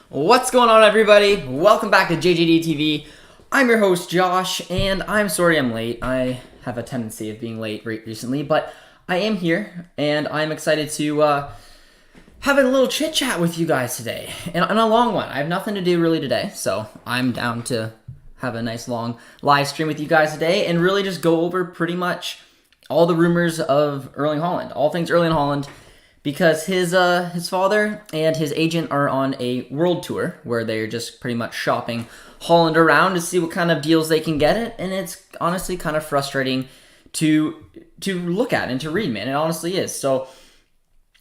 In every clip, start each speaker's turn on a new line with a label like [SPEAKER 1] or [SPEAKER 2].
[SPEAKER 1] What's going on, everybody? Welcome back to JJD TV. I'm your host, Josh, and I'm sorry I'm late. I have a tendency of being late recently, but I am here, and I'm excited to have a little chit-chat with you guys today, and a long one. I have nothing to do really today, so I'm down to have a nice long live stream with you guys today and really just go over pretty much all the rumors of Erling Haaland, all things Erling Haaland, because his father and his agent are on a world tour where they're just pretty much shopping Haaland around to see what kind of deals they can get it, and it's honestly kind of frustrating to look at and to read, man. It honestly is. So,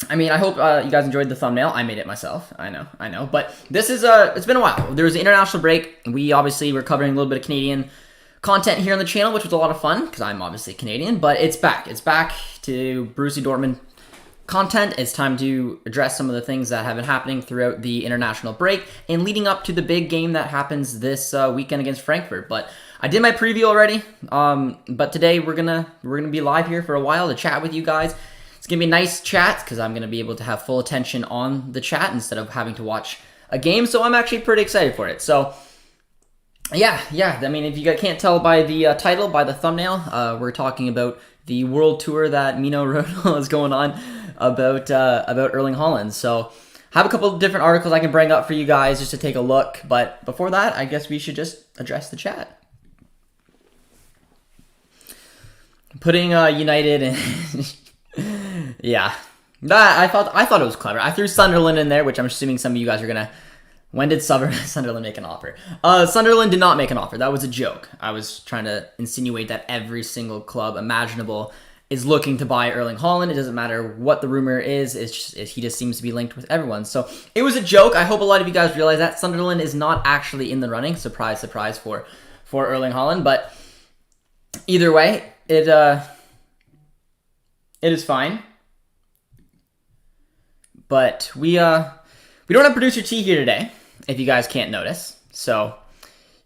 [SPEAKER 1] I mean, I hope you guys enjoyed the thumbnail. I made it myself. I know. But this is it's been a while. There was an international break. We obviously were covering a little bit of Canadian content here on the channel, which was a lot of fun because I'm obviously Canadian. But it's back. It's back to Borussia Dortmund content. It's time to address some of the things that have been happening throughout the international break and leading up to the big game that happens this weekend against Frankfurt. But I did my preview already. But today we're gonna be live here for a while to chat with you guys. It's gonna be a nice chat because I'm gonna be able to have full attention on the chat instead of having to watch a game. So I'm actually pretty excited for it. So yeah. I mean, if you guys can't tell by the title, by the thumbnail, we're talking about the world tour that Mino Raiola is going on about Erling Haaland. So I have a couple of different articles I can bring up for you guys just to take a look. But before that, I guess we should just address the chat. Putting United in... yeah. I thought it was clever. I threw Sunderland in there, which I'm assuming some of you guys are going to... When did Sunderland make an offer? Sunderland did not make an offer. That was a joke. I was trying to insinuate that every single club imaginable is looking to buy Erling Haaland. It doesn't matter what the rumor is. He just seems to be linked with everyone. So it was a joke. I hope a lot of you guys realize that Sunderland is not actually in the running. Surprise, surprise for Erling Haaland. But either way, it is fine. But we don't have producer T here today, if you guys can't notice. So,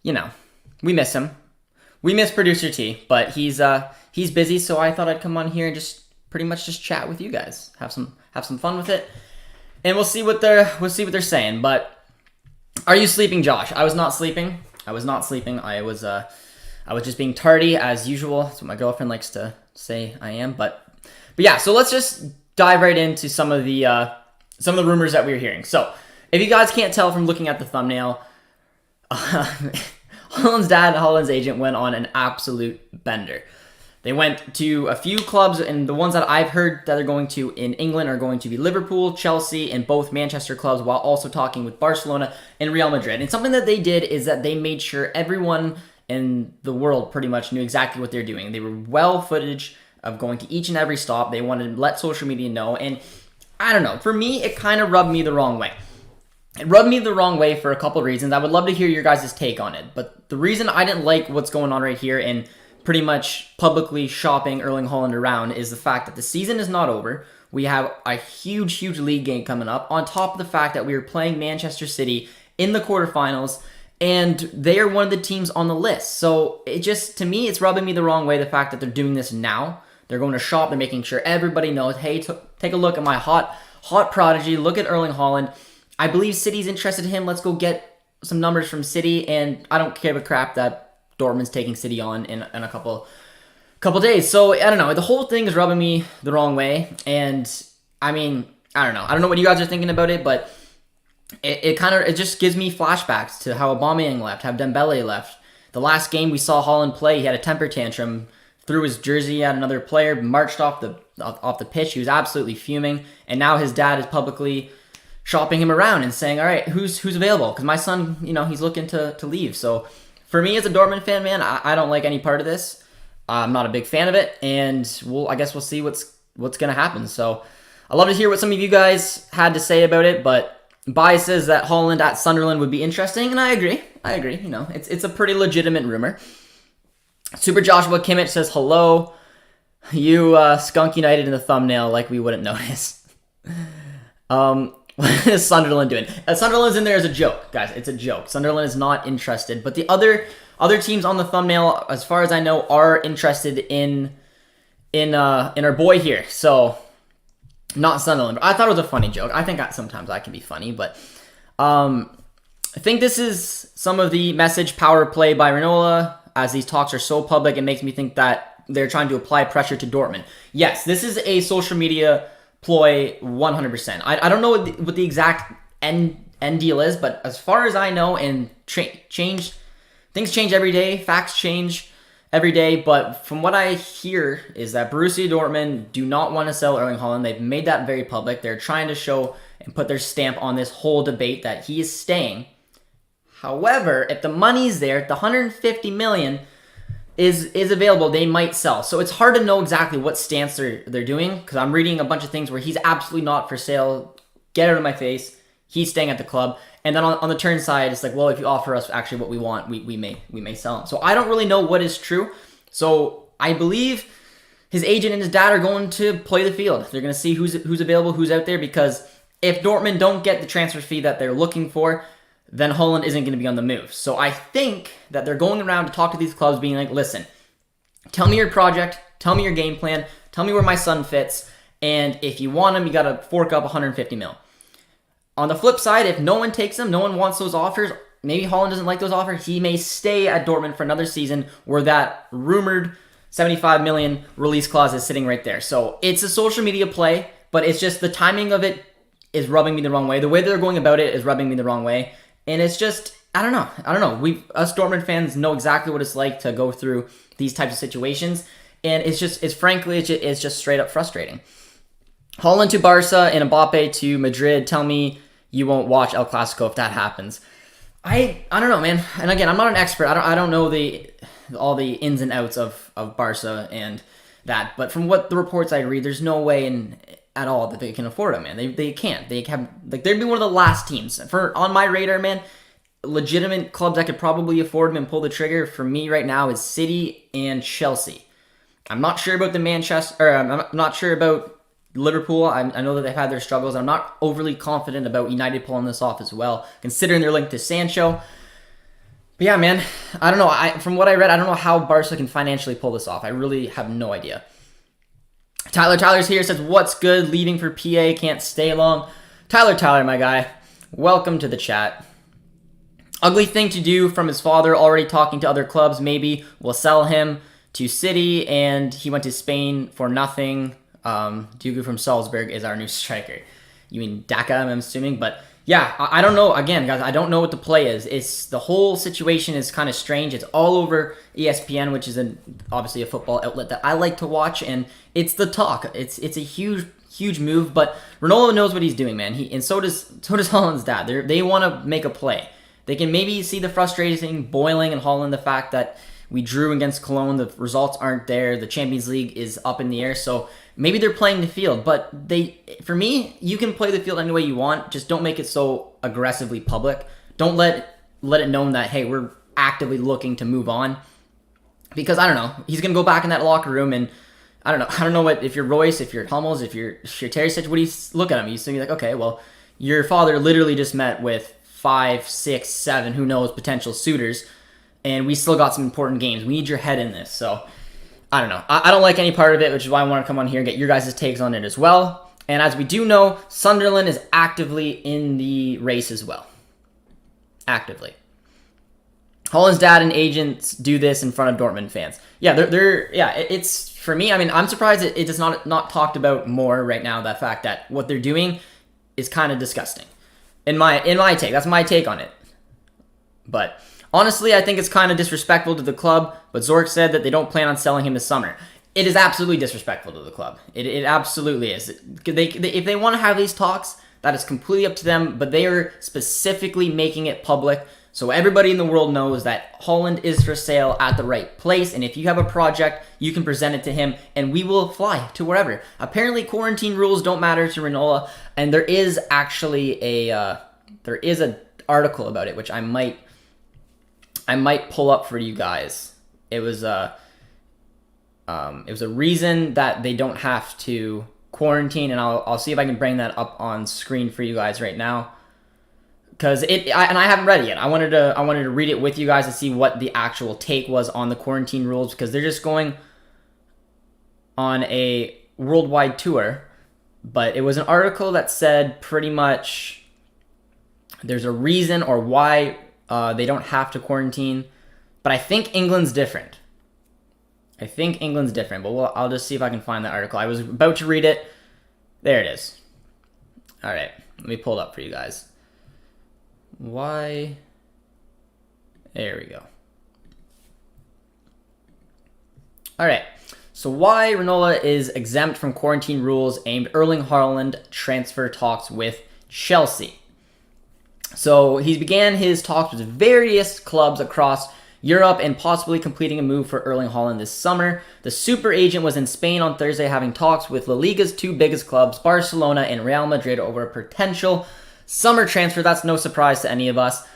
[SPEAKER 1] we miss him. We miss producer T, but he's busy, so I thought I'd come on here and just pretty much just chat with you guys. Have some fun with it. And we'll see what they're saying. But are you sleeping, Josh? I was not sleeping. I was just being tardy as usual. That's what my girlfriend likes to say I am. But yeah, so let's just dive right into some of the rumors that we were hearing. So, if you guys can't tell from looking at the thumbnail, Haaland's dad and Haaland's agent went on an absolute bender. They went to a few clubs, and the ones that I've heard that they're going to in England are going to be Liverpool, Chelsea, and both Manchester clubs, while also talking with Barcelona and Real Madrid. And something that they did is that they made sure everyone in the world pretty much knew exactly what they're doing. They were well footage of going to each and every stop. They wanted to let social media know, and I don't know. For me, it kind of rubbed me the wrong way. It rubbed me the wrong way for a couple reasons. I would love to hear your guys' take on it. But the reason I didn't like what's going on right here and pretty much publicly shopping Erling Haaland around is the fact that the season is not over. We have a huge league game coming up. On top of the fact that we are playing Manchester City in the quarterfinals, and they are one of the teams on the list. So it just, to me, it's rubbing me the wrong way, the fact that they're doing this now. They're going to shop. They're making sure everybody knows, hey, take a look at my hot prodigy. Look at Erling Haaland. I believe City's interested in him. Let's go get some numbers from City. And I don't give a crap that Dortmund's taking City on in a couple days. So, I don't know. The whole thing is rubbing me the wrong way. And, I mean, I don't know. I don't know what you guys are thinking about it, but it just gives me flashbacks to how Aubameyang left, how Dembele left. The last game we saw Haaland play, he had a temper tantrum, threw his jersey at another player, marched off the pitch. He was absolutely fuming, and now his dad is publicly shopping him around and saying, all right, who's available? Because my son, he's looking to leave. So for me as a Dortmund fan, man, I don't like any part of this. I'm not a big fan of it, and I guess we'll see what's going to happen. So I'd love to hear what some of you guys had to say about it, but Bai says that Haaland at Sunderland would be interesting, and I agree. It's a pretty legitimate rumor. Super Joshua Kimmich says, hello. You skunk United in the thumbnail like we wouldn't notice. What is Sunderland doing? Sunderland's in there as a joke, guys. It's a joke. Sunderland is not interested. But the other teams on the thumbnail, as far as I know, are interested in our boy here. So, not Sunderland. I thought it was a funny joke. I think sometimes I can be funny, but I think this is some of the message power play by Raiola. As these talks are so public, it makes me think that they're trying to apply pressure to Dortmund. Yes, this is a social media ploy 100%. I don't know what the exact end deal is, but as far as I know, and things change every day, facts change every day, but from what I hear is that Borussia Dortmund do not want to sell Erling Haaland. They've made that very public. They're trying to show and put their stamp on this whole debate that he is staying. However, if the money's there, if the 150 million is available, they might sell. So it's hard to know exactly what stance they're doing, because I'm reading a bunch of things where he's absolutely not for sale. Get out of my face. He's staying at the club. And then on the turn side, it's like, well, if you offer us actually what we want, we may sell him. So I don't really know what is true. So I believe his agent and his dad are going to play the field. They're going to see who's available, who's out there, because if Dortmund don't get the transfer fee that they're looking for, then Haaland isn't going to be on the move. So I think that they're going around to talk to these clubs being like, listen, tell me your project, tell me your game plan, tell me where my son fits, and if you want him, you got to fork up 150 mil. On the flip side, if no one takes him, no one wants those offers, maybe Haaland doesn't like those offers, he may stay at Dortmund for another season where that rumored 75 million release clause is sitting right there. So it's a social media play, but it's just the timing of it is rubbing me the wrong way. The way they're going about it is rubbing me the wrong way. And it's just, I don't know. Us Dortmund fans know exactly what it's like to go through these types of situations. And it's just straight up frustrating. Haaland to Barca and Mbappe to Madrid. Tell me you won't watch El Clasico if that happens. I don't know, man. And again, I'm not an expert. I don't know all the ins and outs of Barca and that. But from what the reports I read, there's no way at all that they can afford him, man. They can't. They have, like, they'd be one of the last teams on my radar, man. Legitimate clubs that could probably afford him and pull the trigger for me right now is City and Chelsea. I'm not sure about I'm not sure about Liverpool. I know that they've had their struggles. I'm not overly confident about United pulling this off as well, considering their link to Sancho. But yeah, man, I don't know. From what I read, I don't know how Barca can financially pull this off. I really have no idea. Tyler's here, says, what's good? Leaving for PA, can't stay long. Tyler, my guy, welcome to the chat. Ugly thing to do from his father, already talking to other clubs. Maybe we'll sell him to City, and he went to Spain for nothing. Dugu from Salzburg is our new striker. You mean Daka, I'm assuming, but yeah, I don't know. Again, guys, I don't know what the play is. The whole situation is kind of strange. It's all over ESPN, which is obviously a football outlet that I like to watch, and it's the talk. It's a huge move, but Ronaldo knows what he's doing, man. And so does Haaland's dad. They want to make a play. They can maybe see the frustrating boiling in Haaland, the fact that we drew against Cologne, the results aren't there, the Champions League is up in the air, so maybe they're playing the field. But for me, you can play the field any way you want, just don't make it so aggressively public. Don't let it known that, hey, we're actively looking to move on. Because, I don't know, he's going to go back in that locker room, and I don't know what, if you're Royce, if you're Hummels, if you're Terry, what do you look at him? You see, like, okay, well, your father literally just met with 5, 6, 7, who knows, potential suitors, and we still got some important games. We need your head in this. So, I don't know. I don't like any part of it, which is why I want to come on here and get your guys' takes on it as well. And as we do know, Sunderland is actively in the race as well. Actively. Haaland's dad and agents do this in front of Dortmund fans. Yeah, it's, for me, I mean, I'm surprised it is not talked about more right now, that fact that what they're doing is kind of disgusting. In my take. That's my take on it. But honestly, I think it's kind of disrespectful to the club, but Zorc said that they don't plan on selling him this summer. It is absolutely disrespectful to the club. It absolutely is. If they want to have these talks, that is completely up to them, but they are specifically making it public so everybody in the world knows that Haaland is for sale at the right place, and if you have a project, you can present it to him, and we will fly to wherever. Apparently, quarantine rules don't matter to Raiola, and there is actually an article about it, which I might pull up for you guys. It was a reason that they don't have to quarantine, and I'll see if I can bring that up on screen for you guys right now. Because I haven't read it yet. I wanted to read it with you guys to see what the actual take was on the quarantine rules, because they're just going on a worldwide tour. But it was an article that said pretty much There's a reason or why they don't have to quarantine. But I think England's different. But I'll just see if I can find that article. I was about to read it. There it is. All right. Let me pull it up for you guys. Why? There we go. All right. So why Raiola is exempt from quarantine rules aimed Erling Haaland transfer talks with Chelsea. So he began his talks with various clubs across Europe and possibly completing a move for Erling Haaland this summer. The super agent was in Spain on Thursday having talks with La Liga's two biggest clubs, Barcelona and Real Madrid, over a potential summer transfer. That's no surprise to any of us.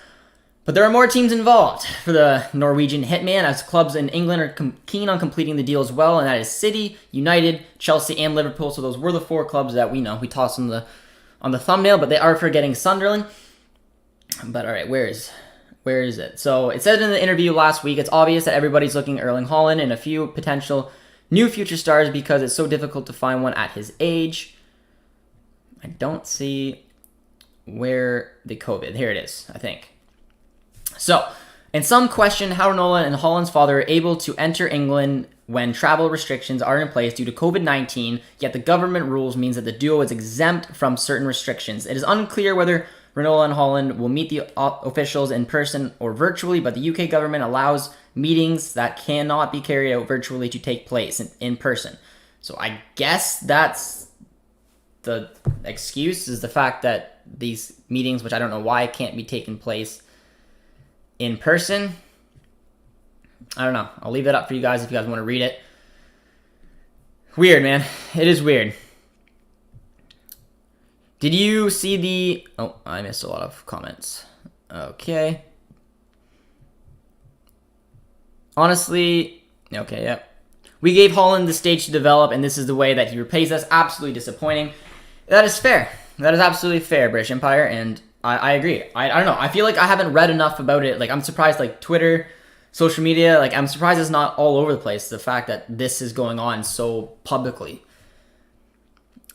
[SPEAKER 1] But there are more teams involved for the Norwegian hitman, as clubs in England are keen on completing the deal as well, and that is City, United, Chelsea, and Liverpool. So those were the four clubs that we know. We tossed on the thumbnail, but they are forgetting Sunderland. But all right, where is it? So it said in the interview last week, it's obvious that everybody's looking at Erling Haaland and a few potential new future stars because it's so difficult to find one at his age. I don't see where the COVID. Here it is, I think. So, and some question how Raiola and Haaland's father are able to enter England when travel restrictions are in place due to COVID-19, yet the government rules means that the duo is exempt from certain restrictions. It is unclear whether Raiola and Haaland will meet the officials in person or virtually, but the UK government allows meetings that cannot be carried out virtually to take place in person. So I guess that's the excuse, is the fact that these meetings, which I don't know why, can't be taken place in person. I don't know. I'll leave that up for you guys if you guys want to read it. Weird, man. It is weird. Did you see the... Oh, I missed a lot of comments. Okay. Honestly... Okay, yep. We gave Haaland the stage to develop, and this is the way that he repays us. Absolutely disappointing. That is fair. That is absolutely fair, British Empire, and I agree. I don't know. I feel like I haven't read enough about it. Like, I'm surprised, like, Twitter, social media, like, I'm surprised it's not all over the place, the fact that this is going on so publicly.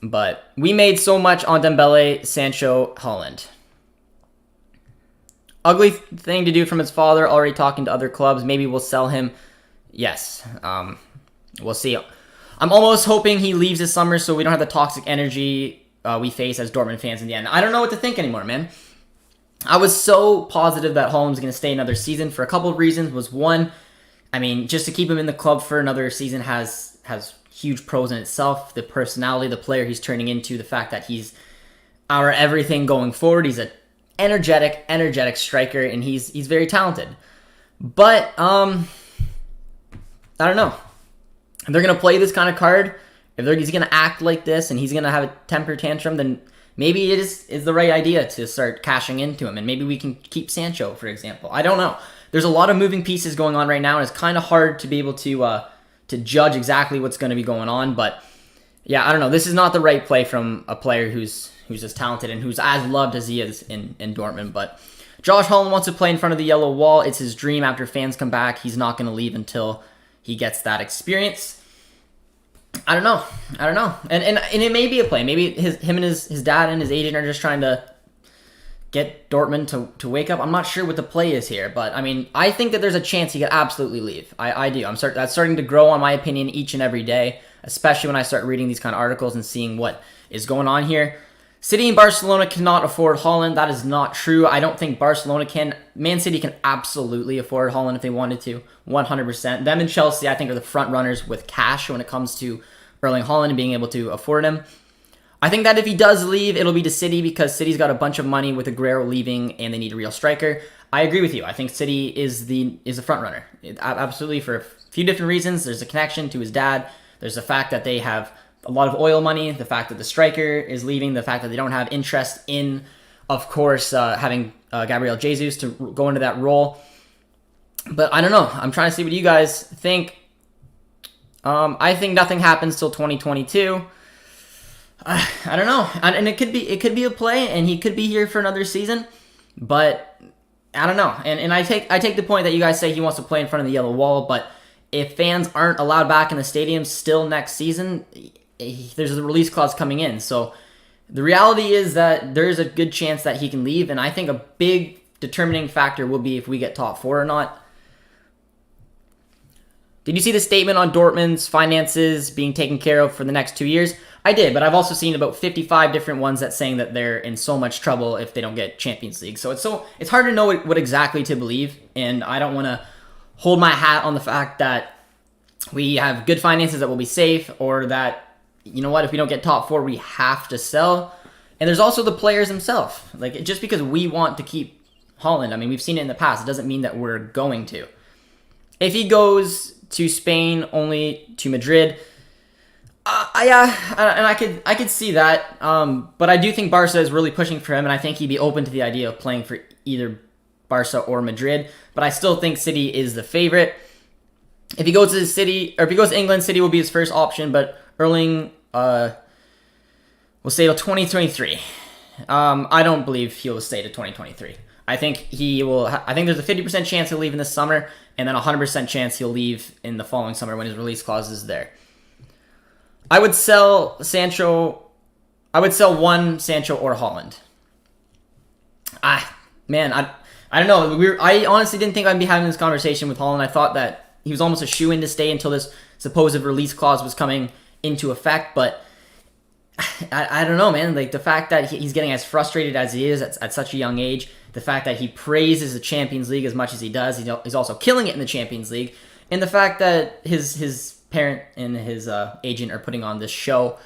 [SPEAKER 1] But we made so much on Dembele, Sancho, Haaland. Ugly thing to do from his father, already talking to other clubs. Maybe we'll sell him. Yes. We'll see. I'm almost hoping he leaves this summer so we don't have the toxic energy we face as Dortmund fans in the end. I don't know what to think anymore, man. I was so positive that Haaland's going to stay another season for a couple of reasons. Was one, I mean, just to keep him in the club for another season has huge pros in itself. The personality, the player he's turning into, the fact that he's our everything going forward. He's an energetic striker, and he's very talented. But I don't know. If they're going to play this kind of card, if he's going to act like this and he's going to have a temper tantrum, then maybe it is the right idea to start cashing into him. And maybe we can keep Sancho, for example. I don't know. There's a lot of moving pieces going on right now, and it's kind of hard to be able to judge exactly what's going to be going on. But yeah, I don't know. This is not the right play from a player who's as talented and who's as loved as he is in Dortmund. But Josh Haaland wants to play in front of the yellow wall. It's his dream. After fans come back, he's not going to leave until he gets that experience. I don't know. And it may be a play. Maybe him and his dad and his agent are just trying to get Dortmund to wake up. I'm not sure what the play is here, but I mean, I think that there's a chance he could absolutely leave. I do. That's starting to grow on my opinion each and every day, especially when I start reading these kind of articles and seeing what is going on here. City and Barcelona cannot afford Haaland. That is not true. I don't think Barcelona can. Man City can absolutely afford Haaland if they wanted to, 100%. Them and Chelsea, I think, are the front runners with cash when it comes to Erling Haaland and being able to afford him. I think that if he does leave, it'll be to City because City's got a bunch of money with Aguero leaving and they need a real striker. I agree with you. I think City is the front runner. Absolutely, for a few different reasons. There's a connection to his dad. There's the fact that they have a lot of oil money, the fact that the striker is leaving, the fact that they don't have interest in, of course, having Gabriel Jesus to go into that role. But I don't know. I'm trying to see what you guys think. I think nothing happens till 2022. I don't know. And it could be a play, and he could be here for another season. But I don't know. And I take the point that you guys say he wants to play in front of the yellow wall, but if fans aren't allowed back in the stadium still next season, there's a release clause coming in. So The reality is that there's a good chance that he can leave, and I think a big determining factor will be if we get top 4 or not. Did you see the statement on Dortmund's finances being taken care of for the next 2 years? I did, but I've also seen about 55 different ones that saying that they're in so much trouble if they don't get Champions League. So it's hard to know what exactly to believe, and I don't want to hold my hat on the fact that we have good finances that will be safe, or that, you know what, if we don't get top 4, we have to sell. And there's also the players themselves. Like, just because we want to keep Haaland, I mean, we've seen it in the past, it doesn't mean that we're going to. If he goes to Spain, only to Madrid, and I could see that, but I do think Barca is really pushing for him, and I think he'd be open to the idea of playing for either Barca or Madrid, but I still think City is the favorite. If he goes to if he goes to England, City will be his first option, but Erling, will stay till 2023. I don't believe he'll stay to 2023. I think he will. I think there's a 50% chance he'll leave in the summer, and then a 100% chance he'll leave in the following summer when his release clause is there. I would sell Sancho. I would sell one Sancho or Haaland. Man, I don't know. I honestly didn't think I'd be having this conversation with Haaland. I thought that he was almost a shoo-in to stay until this supposed release clause was coming into effect, but I don't know, man. Like, the fact that he's getting as frustrated as he is at such a young age, the fact that he praises the Champions League as much as he does, he's also killing it in the Champions League, and the fact that his parent and his agent are putting on this show,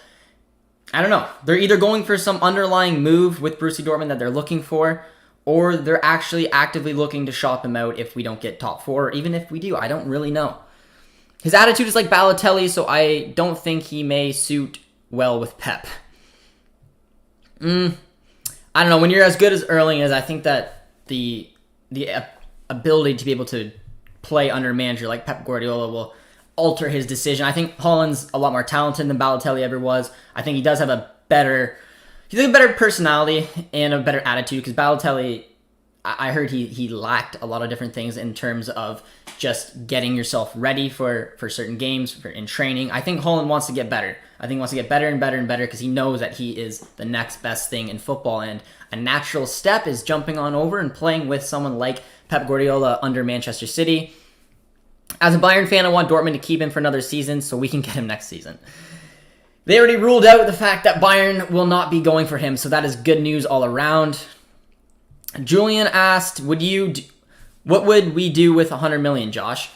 [SPEAKER 1] I don't know. They're either going for some underlying move with Borussia Dortmund that they're looking for, or they're actually actively looking to shop him out if we don't get top 4, or even if we do. I don't really know. His attitude is like Balotelli, so I don't think he may suit well with Pep. I don't know. When you're as good as Erling is, I think that the ability to be able to play under a manager like Pep Guardiola will alter his decision. I think Haaland's a lot more talented than Balotelli ever was. I think he does have a better personality and a better attitude, because Balotelli, I heard he lacked a lot of different things in terms of just getting yourself ready for certain games, in training. I think Haaland wants to get better. I think he wants to get better and better and better, because he knows that he is the next best thing in football, and a natural step is jumping on over and playing with someone like Pep Guardiola under Manchester City. As a Bayern fan, I want Dortmund to keep him for another season so we can get him next season. They already ruled out the fact that Bayern will not be going for him, so that is good news all around. Julian asked, what would we do with 100 million, Josh?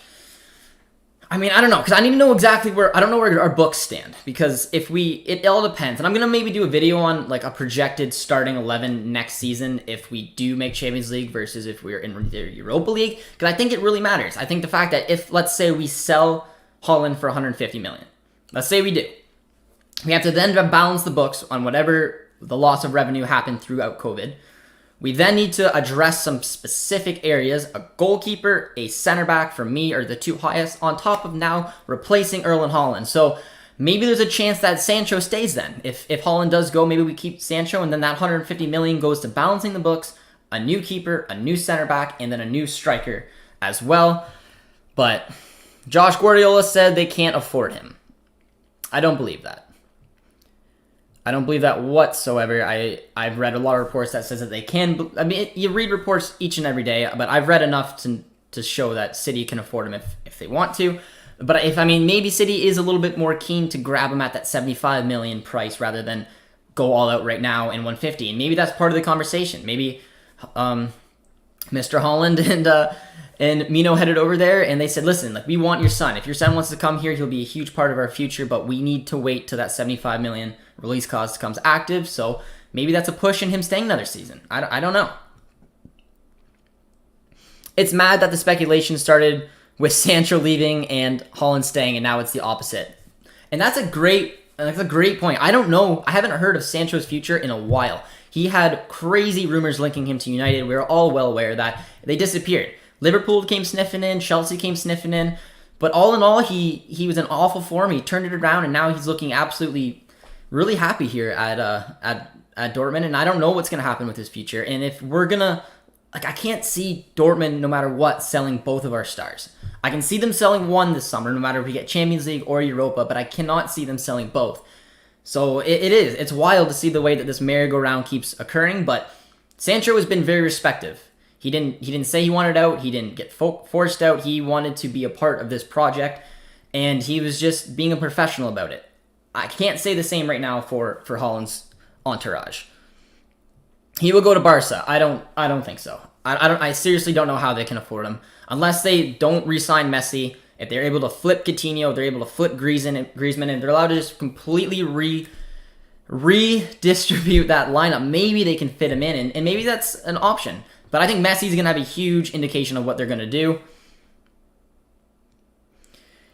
[SPEAKER 1] I mean, I don't know, because I need to know exactly I don't know where our books stand, because it all depends. And I'm going to maybe do a video on like a projected starting 11 next season if we do make Champions League versus if we're in the Europa League, because I think it really matters. I think the fact that if, let's say, we sell Haaland for 150 million, let's say we do, we have to then balance the books on whatever the loss of revenue happened throughout COVID. We then need to address some specific areas. A goalkeeper, a center back for me are the two highest, on top of now replacing Erling Haaland. So maybe there's a chance that Sancho stays then. If Haaland does go, maybe we keep Sancho, and then that 150 million goes to balancing the books, a new keeper, a new center back, and then a new striker as well. But Josh Guardiola said they can't afford him. I don't believe that. I don't believe that whatsoever. I've read a lot of reports that says that they can. I mean, you read reports each and every day, but I've read enough to show that City can afford him if they want to. But maybe City is a little bit more keen to grab him at that 75 million price rather than go all out right now in 150. And maybe that's part of the conversation. Maybe Mr. Haaland and Mino headed over there and they said, listen, like, we want your son. If your son wants to come here, he'll be a huge part of our future, but we need to wait till that 75 million release clause becomes active. So maybe that's a push in him staying another season. I don't know. It's mad that the speculation started with Sancho leaving and Haaland staying, and now it's the opposite. And that's a great point. I don't know. I haven't heard of Sancho's future in a while. He had crazy rumors linking him to United. We were all well aware that they disappeared. Liverpool came sniffing in, Chelsea came sniffing in, but all in all, he was in awful form. He turned it around, and now he's looking absolutely really happy here at Dortmund, and I don't know what's going to happen with his future. And if we're going to, I can't see Dortmund, no matter what, selling both of our stars. I can see them selling one this summer, no matter if we get Champions League or Europa, but I cannot see them selling both. So it's wild to see the way that this merry-go-round keeps occurring, but Sancho has been very respectful. He didn't say he wanted out. He didn't get forced out. He wanted to be a part of this project, and he was just being a professional about it. I can't say the same right now for Haaland's entourage. He will go to Barca. I don't think so. I seriously don't know how they can afford him unless they don't re-sign Messi. If they're able to flip Coutinho, they're able to flip Griezmann, and they're allowed to just completely redistribute that lineup. Maybe they can fit him in, and maybe that's an option. But I think Messi's going to have a huge indication of what they're going to do.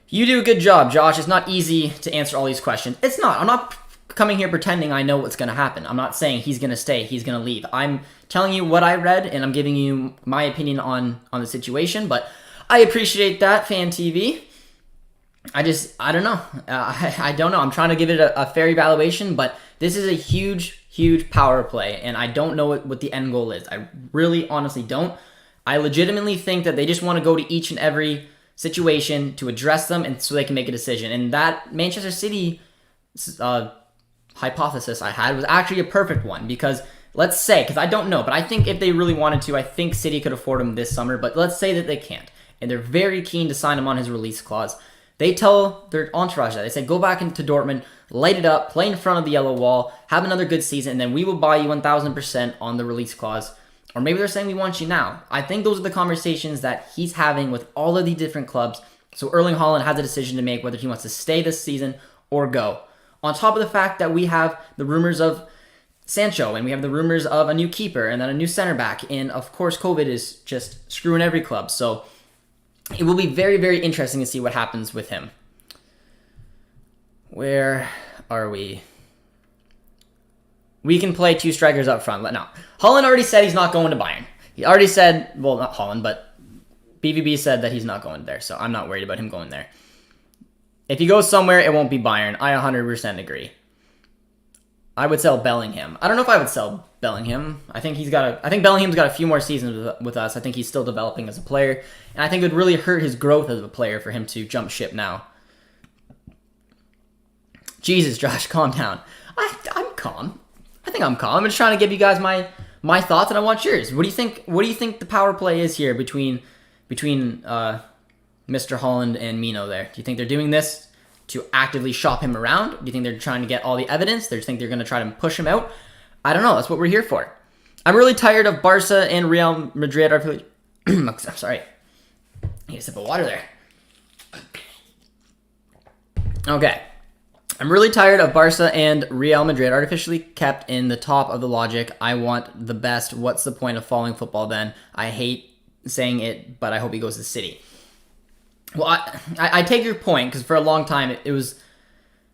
[SPEAKER 1] You do a good job, Josh. It's not easy to answer all these questions. It's not. I'm not coming here pretending I know what's going to happen. I'm not saying he's going to stay, he's going to leave. I'm telling you what I read, and I'm giving you my opinion on the situation. But I appreciate that, Fan TV. I don't know. I don't know. I'm trying to give it a fair evaluation, but this is a huge, huge power play, and I don't know what the end goal is. I really, honestly don't. I legitimately think that they just want to go to each and every situation to address them, and so they can make a decision. And that Manchester City hypothesis I had was actually a perfect one, because let's say, because I don't know, but I think if they really wanted to, I think City could afford him this summer, but let's say that they can't, and they're very keen to sign him on his release clause. They tell their entourage that. They say, go back into Dortmund, light it up, play in front of the yellow wall, have another good season, and then we will buy you 1,000% on the release clause. Or maybe they're saying we want you now. I think those are the conversations that he's having with all of the different clubs. So Erling Haaland has a decision to make whether he wants to stay this season or go. On top of the fact that we have the rumors of Sancho, and we have the rumors of a new keeper, and then a new center back, and of course COVID is just screwing every club. So it will be very, very interesting to see what happens with him. Where are we? We can play two strikers up front. No. Haaland already said he's not going to Bayern. He already said, well, not Haaland, but BVB said that he's not going there, so I'm not worried about him going there. If he goes somewhere, it won't be Bayern. I 100% agree. I would sell Bellingham. I don't know if I would sell Bellingham. I think Bellingham's got a few more seasons with us. I think he's still developing as a player, and I think it would really hurt his growth as a player for him to jump ship now. Jesus, Josh, calm down. I'm calm. I think I'm calm. I'm just trying to give you guys my thoughts, and I want yours. What do you think? What do you think the power play is here between Mr. Haaland and Mino there? Do you think they're doing this to actively shop him around? Do you think they're trying to get all the evidence? Do you think they're going to try to push him out? I don't know. That's what we're here for. I'm really tired of Barca and Real Madrid. I'm sorry. I need a sip of water there. Okay. I'm really tired of Barca and Real Madrid artificially kept in the top of the logic. I want the best. What's the point of following football then? I hate saying it, but I hope he goes to City. Well, I take your point, because for a long time it was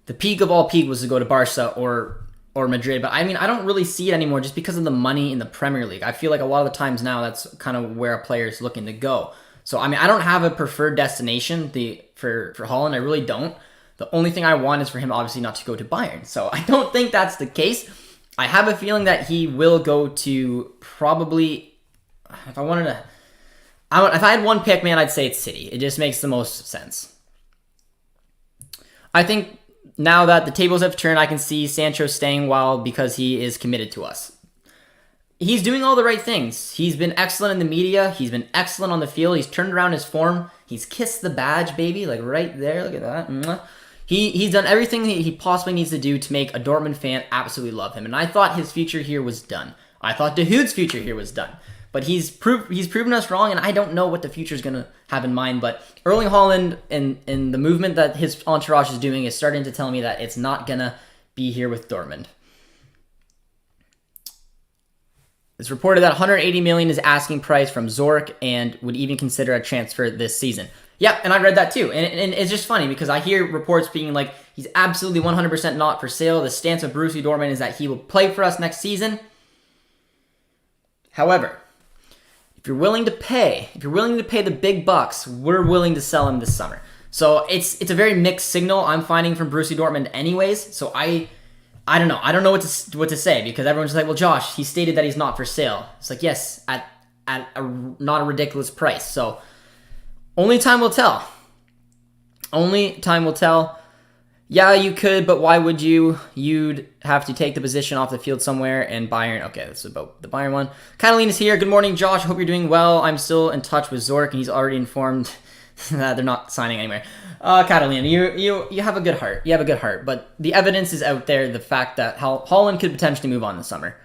[SPEAKER 1] the peak of all peak was to go to Barca or Madrid. But I mean, I don't really see it anymore just because of the money in the Premier League. I feel like a lot of the times now that's kind of where a player is looking to go. So I mean, I don't have a preferred destination for Haaland. I really don't. The only thing I want is for him obviously not to go to Bayern. So I don't think that's the case. I have a feeling that he will go to probably, if I had one pick, man, I'd say it's City. It just makes the most sense. I think now that the tables have turned, I can see Sancho staying because he is committed to us. He's doing all the right things. He's been excellent in the media. He's been excellent on the field. He's turned around his form. He's kissed the badge, baby, like right there. Look at that. Mwah. He's done everything he possibly needs to do to make a Dortmund fan absolutely love him. And I thought his future here was done. I thought Dahoud's future here was done. But he's proven us wrong, and I don't know what the future is going to have in mind. But Erling Haaland and the movement that his entourage is doing is starting to tell me that it's not going to be here with Dortmund. It's reported that 180 million is asking price from Zorc and would even consider a transfer this season. Yep, and I read that too. And it's just funny because I hear reports being like, he's absolutely 100% not for sale. The stance of Borussia Dortmund is that he will play for us next season. However, if you're willing to pay the big bucks, we're willing to sell him this summer. So it's a very mixed signal I'm finding from Borussia Dortmund anyways. So I don't know. I don't know what to say, because everyone's like, well, Josh, he stated that he's not for sale. It's like, yes, at not a ridiculous price. So only time will tell. Only time will tell. Yeah, you could, but why would you? You'd have to take the position off the field somewhere, and Bayern... Okay, that's about the Bayern one. Catalina's here. Good morning, Josh. Hope you're doing well. I'm still in touch with Zork, and he's already informed that they're not signing anywhere. Catalina, you have a good heart. You have a good heart, but the evidence is out there, the fact that Haaland could potentially move on this summer.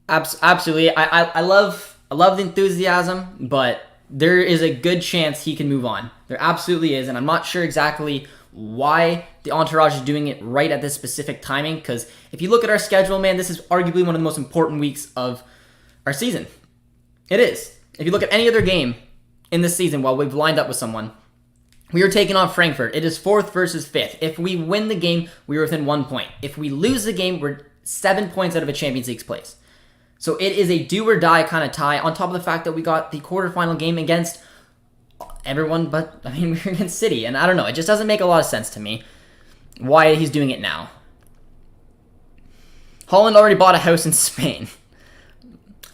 [SPEAKER 1] Absolutely. I love the enthusiasm, but there is a good chance he can move on. There absolutely is, and I'm not sure exactly why the entourage is doing it right at this specific timing, because if you look at our schedule, man, this is arguably one of the most important weeks of our season. It is. If you look at any other game in this season while we've lined up with someone, we are taking on Frankfurt. It is 4th versus 5th. If we win the game, we are within 1 point. If we lose the game, we're 7 points out of a Champions League place. So it is a do or die kind of tie, on top of the fact that we got the quarterfinal game against everyone but, we're against City. And I don't know, it just doesn't make a lot of sense to me why he's doing it now. Haaland already bought a house in Spain.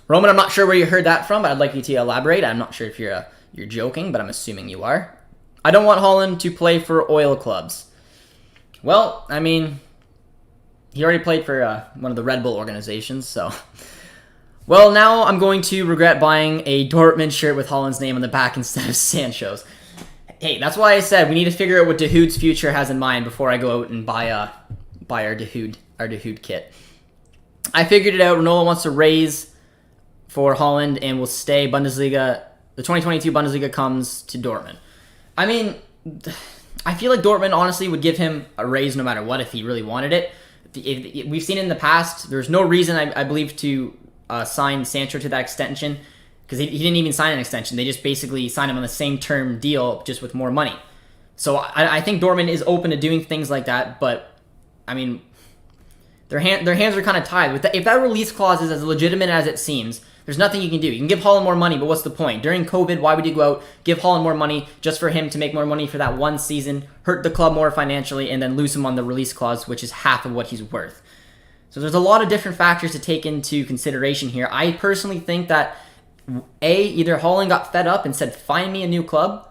[SPEAKER 1] Roman, I'm not sure where you heard that from, but I'd like you to elaborate. I'm not sure if you're joking, but I'm assuming you are. I don't want Haaland to play for oil clubs. Well, he already played for one of the Red Bull organizations, so... Well, now I'm going to regret buying a Dortmund shirt with Haaland's name on the back instead of Sancho's. Hey, that's why I said we need to figure out what Dahoud's future has in mind before I go out and buy our Dahoud kit. I figured it out. Ronaldo wants to raise for Haaland and will stay Bundesliga. The 2022 Bundesliga comes to Dortmund. I feel like Dortmund honestly would give him a raise no matter what if he really wanted it. We've seen it in the past. There's no reason, I believe, to sign Sancho to that extension, because he didn't even sign an extension. They just basically signed him on the same term deal, just with more money. So I think Dortmund is open to doing things like that, but their hands are kind of tied. If that release clause is as legitimate as it seems, there's nothing you can do. You can give Haaland more money, but what's the point? During COVID, why would you go out, give Haaland more money just for him to make more money for that one season, hurt the club more financially, and then lose him on the release clause, which is half of what he's worth? So there's a lot of different factors to take into consideration here. I personally think that, either Haaland got fed up and said, find me a new club.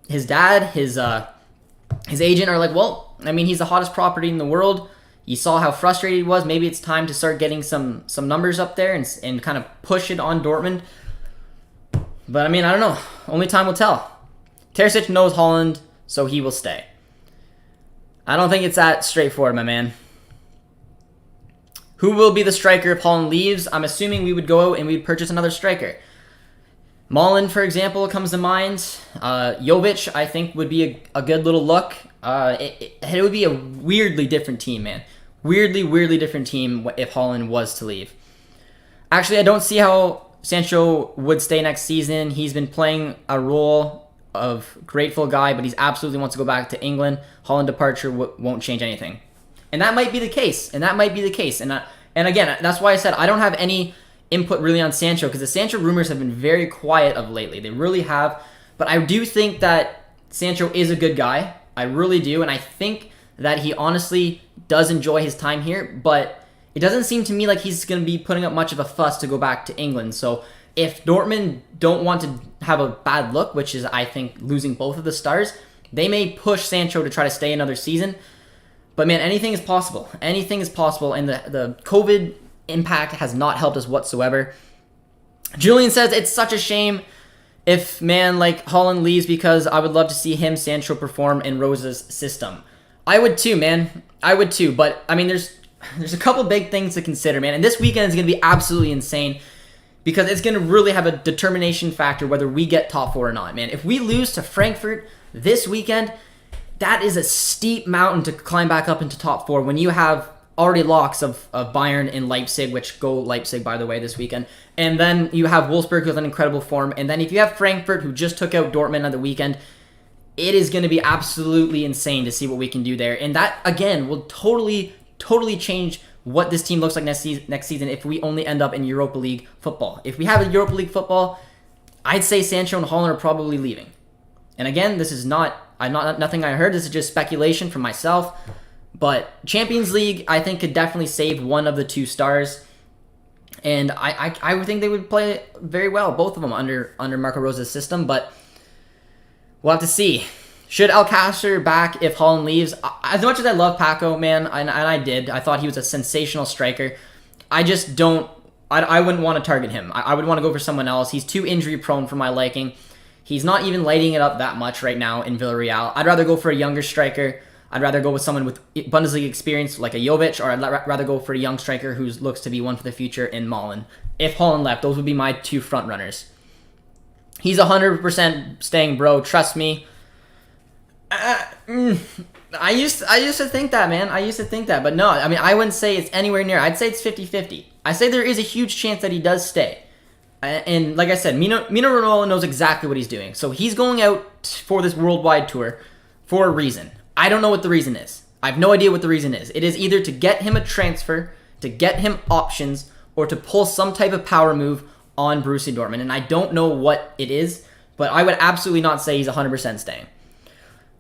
[SPEAKER 1] His dad, his agent are like, well, he's the hottest property in the world. You saw how frustrated he was. Maybe it's time to start getting some numbers up there and kind of push it on Dortmund. But, I don't know. Only time will tell. Terzic knows Haaland, so he will stay. I don't think it's that straightforward, my man. Who will be the striker if Haaland leaves? I'm assuming we would go out and we'd purchase another striker. Malen, for example, comes to mind. Jovic, I think, would be a good little look. It would be a weirdly different team, man. Weirdly different team if Haaland was to leave. Actually, I don't see how Sancho would stay next season. He's been playing a role of grateful guy, but he absolutely wants to go back to England. Haaland departure won't change anything. And that might be the case. And again, that's why I said I don't have any input really on Sancho, because the Sancho rumors have been very quiet of lately. They really have. But I do think that Sancho is a good guy. I really do. And I think that he honestly does enjoy his time here. But it doesn't seem to me like he's going to be putting up much of a fuss to go back to England. So if Dortmund don't want to have a bad look, which is, I think, losing both of the stars, they may push Sancho to try to stay another season. But man, anything is possible. Anything is possible, and the COVID impact has not helped us whatsoever. Julian says, it's such a shame if man like Haaland leaves, because I would love to see him, Sancho, perform in Rosa's system. I would too, man. I would too. But, there's a couple big things to consider, man. And this weekend is going to be absolutely insane, because it's going to really have a determination factor whether we get top 4 or not, man. If we lose to Frankfurt this weekend, that is a steep mountain to climb back up into top 4 when you have already locks of Bayern and Leipzig, which go Leipzig, by the way, this weekend. And then you have Wolfsburg with an incredible form. And then if you have Frankfurt, who just took out Dortmund on the weekend, it is going to be absolutely insane to see what we can do there. And that, again, will totally change what this team looks like next season if we only end up in Europa League football. If we have a Europa League football, I'd say Sancho and Haaland are probably leaving. And again, this is nothing I heard. This is just speculation from myself. But Champions League, I think, could definitely save one of the 2 stars. And I would think they would play very well, both of them, under Marco Rosa's system. But we'll have to see. Should Alcacer back if Haaland leaves? As much as I love Paco, man, and I did, I thought he was a sensational striker. I just don't, I wouldn't want to target him. I would want to go for someone else. He's too injury prone for my liking. He's not even lighting it up that much right now in Villarreal. I'd rather go for a younger striker. I'd rather go with someone with Bundesliga experience like a Jovic, or I'd rather go for a young striker who looks to be one for the future in Malen. If Haaland left, those would be my 2 front runners. He's 100% staying, bro. Trust me. I used to think that, man. I used to think that. But no, I mean, I wouldn't say it's anywhere near. I'd say it's 50-50. I say there is a huge chance that he does stay. And like I said, Mino Raiola knows exactly what he's doing. So he's going out for this worldwide tour for a reason. I don't know what the reason is. I have no idea what the reason is. It is either to get him a transfer, to get him options, or to pull some type of power move on Borussia Dortmund. And I don't know what it is, but I would absolutely not say he's 100% staying.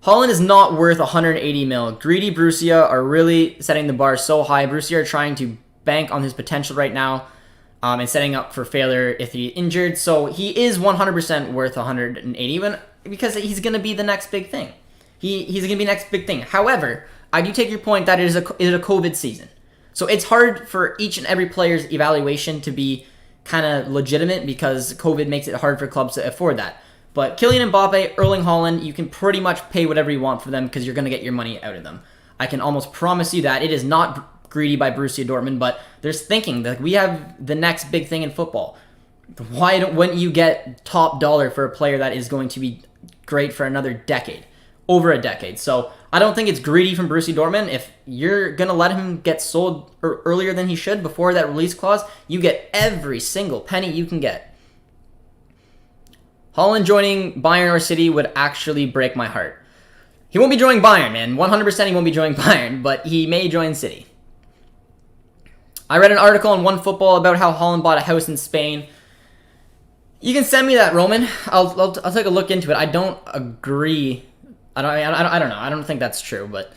[SPEAKER 1] Haaland is not worth 180 mil. Greedy Borussia are really setting the bar so high. Borussia are trying to bank on his potential right now and setting up for failure if he's injured. So he is 100% worth 180 because he's going to be the next big thing. He's going to be the next big thing. However, I do take your point that it is a COVID season. So it's hard for each and every player's evaluation to be kind of legitimate because COVID makes it hard for clubs to afford that. But Kylian Mbappe, Erling Haaland, you can pretty much pay whatever you want for them because you're going to get your money out of them. I can almost promise you that. It is not greedy by Borussia Dortmund, but there's thinking that we have the next big thing in football. Why wouldn't you get top dollar for a player that is going to be great for another decade? Over a decade. So I don't think it's greedy from Borussia Dortmund. If you're going to let him get sold earlier than he should before that release clause, you get every single penny you can get. Haaland joining Bayern or City would actually break my heart. He won't be joining Bayern, man. 100% he won't be joining Bayern, but he may join City. I read an article on OneFootball about how Haaland bought a house in Spain. You can send me that, Roman. I'll take a look into it. I don't agree. I don't know. I don't think that's true, but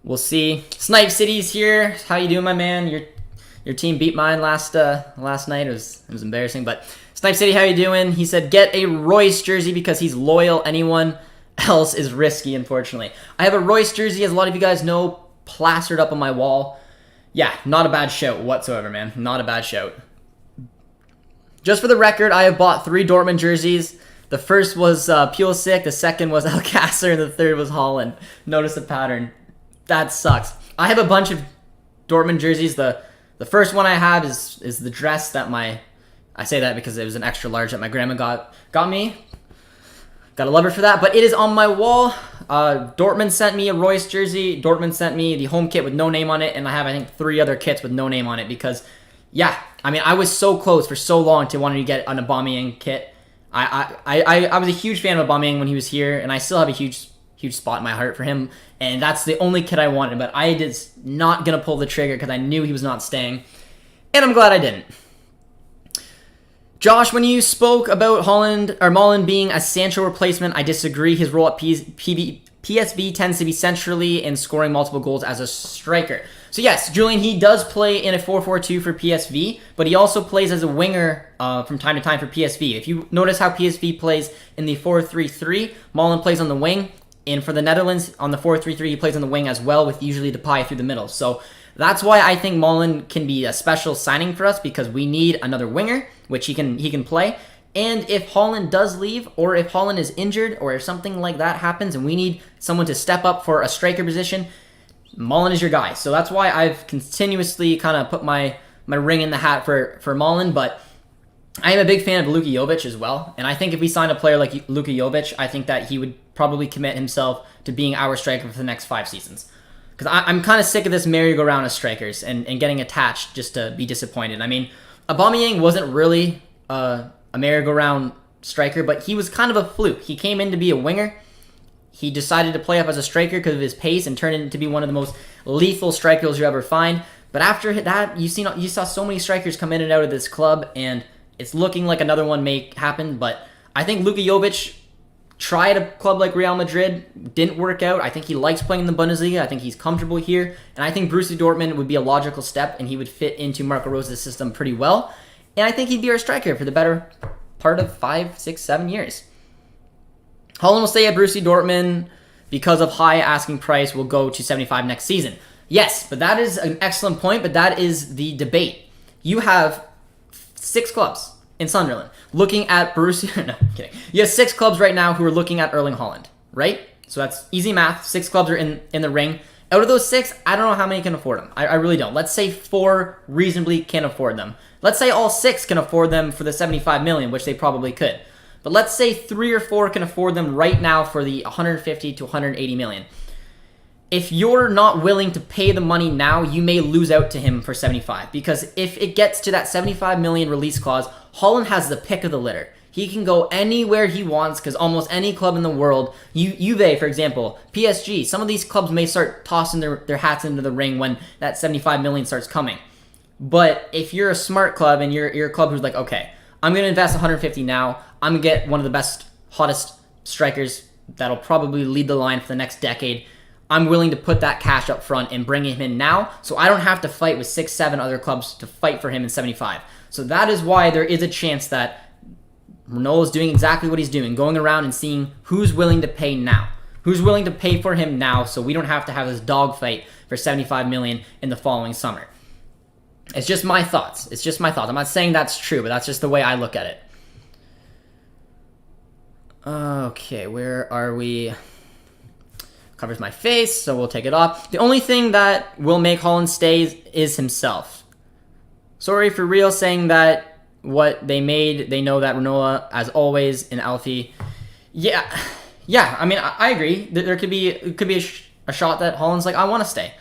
[SPEAKER 1] we'll see. Snipe City's here. How you doing, my man? Your team beat mine last night. It was embarrassing, but Snipe City, how you doing? He said, get a Royce jersey because he's loyal. Anyone else is risky, unfortunately. I have a Royce jersey, as a lot of you guys know, plastered up on my wall. Yeah, not a bad shout whatsoever, man. Not a bad shout. Just for the record, I have bought 3 Dortmund jerseys. The first was Pulisic, the second was Alcacer, and the third was Haaland. Notice the pattern. That sucks. I have a bunch of Dortmund jerseys. The first one I have is the dress that I say that because it was an extra large that my grandma got me. Gotta love her for that. But it is on my wall. Dortmund sent me a Royce jersey. Dortmund sent me the home kit with no name on it. And I have, I think, 3 other kits with no name on it because, yeah, I mean, I was so close for so long to wanting to get an Aubameyang kit. I was a huge fan of Aubameyang when he was here, and I still have a huge spot in my heart for him. And that's the only kit I wanted. But I just not going to pull the trigger because I knew he was not staying. And I'm glad I didn't. Josh, when you spoke about Malen being a Sancho replacement, I disagree. His role at PSV tends to be centrally in scoring multiple goals as a striker. So yes, Julian, he does play in a 4-4-2 for PSV, but he also plays as a winger from time to time for PSV. If you notice how PSV plays in the 4-3-3, Malen plays on the wing, and for the Netherlands, on the 4-3-3, he plays on the wing as well, with usually Depay through the middle. So that's why I think Malen can be a special signing for us, because we need another winger, which he can play. And if Haaland does leave, or if Haaland is injured, or if something like that happens and we need someone to step up for a striker position, Malen is your guy. So that's why I've continuously kind of put my ring in the hat for Malen. But I am a big fan of Luka Jovic as well. And I think if we sign a player like Luka Jovic, I think that he would probably commit himself to being our striker for the next 5 seasons. Because I'm kind of sick of this merry-go-round of strikers and getting attached just to be disappointed. I mean, Aubameyang wasn't really a merry-go-round striker, but he was kind of a fluke. He came in to be a winger. He decided to play up as a striker because of his pace and turned into be one of the most lethal strikers you ever find. But after that, you saw so many strikers come in and out of this club, and it's looking like another one may happen. But I think Luka Jovic tried a club like Real Madrid, didn't work out. I think he likes playing in the Bundesliga. I think he's comfortable here. And I think Borussia Dortmund would be a logical step, and he would fit into Marco Rosa's system pretty well. And I think he'd be our striker for the better part of 5, 6, 7 years. Haaland will stay at Borussia Dortmund because of high asking price, will go to 75 next season. Yes, but that is an excellent point, but that is the debate. You have 6 clubs in Sunderland looking at Borussia. No, I'm kidding. You have 6 clubs right now who are looking at Erling Haaland, right? So that's easy math. 6 clubs are in the ring. Out of those 6, I don't know how many can afford them. I really don't. Let's say 4 reasonably can afford them. Let's say all 6 can afford them for the 75 million, which they probably could. But let's say 3 or 4 can afford them right now for the 150 to 180 million. If you're not willing to pay the money now, you may lose out to him for 75. Because if it gets to that 75 million release clause, Haaland has the pick of the litter. He can go anywhere he wants because almost any club in the world, Juve, for example, PSG, some of these clubs may start tossing their hats into the ring when that 75 million starts coming. But if you're a smart club and you're a club who's like, okay, I'm going to invest 150 now, I'm going to get one of the best, hottest strikers that'll probably lead the line for the next decade, I'm willing to put that cash up front and bring him in now so I don't have to fight with 6, 7 other clubs to fight for him in 75. So that is why there is a chance that Raiola is doing exactly what he's doing, going around and seeing who's willing to pay now. Who's willing to pay for him now so we don't have to have this dogfight for 75 million in the following summer. It's just my thoughts. It's just my thoughts. I'm not saying that's true, but that's just the way I look at it. Okay, where are we? Covers my face, so we'll take it off. The only thing that will make Haaland stay is himself. Sorry for real saying that what they made, they know that Raiola, as always, in Alfie. Yeah, I mean, I agree. There could be a shot that Haaland's like, I want to stay.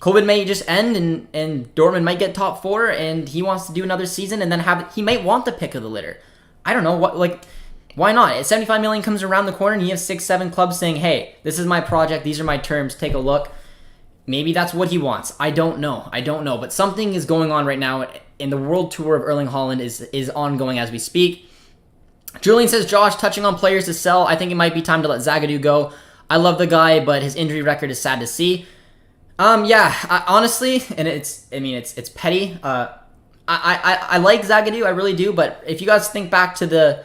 [SPEAKER 1] COVID may just end and Dortmund might get top 4 and he wants to do another season and then he might want the pick of the litter. I don't know, why not? If 75 million comes around the corner and you have 6, 7 clubs saying, hey, this is my project, these are my terms, take a look. Maybe that's what he wants. I don't know. But something is going on right now, and the world tour of Erling Haaland is ongoing as we speak. Julian says, Josh, touching on players to sell, I think it might be time to let Zagadou go. I love the guy, but his injury record is sad to see. Honestly, and it's petty. I like Zagadou, I really do, but if you guys think back to the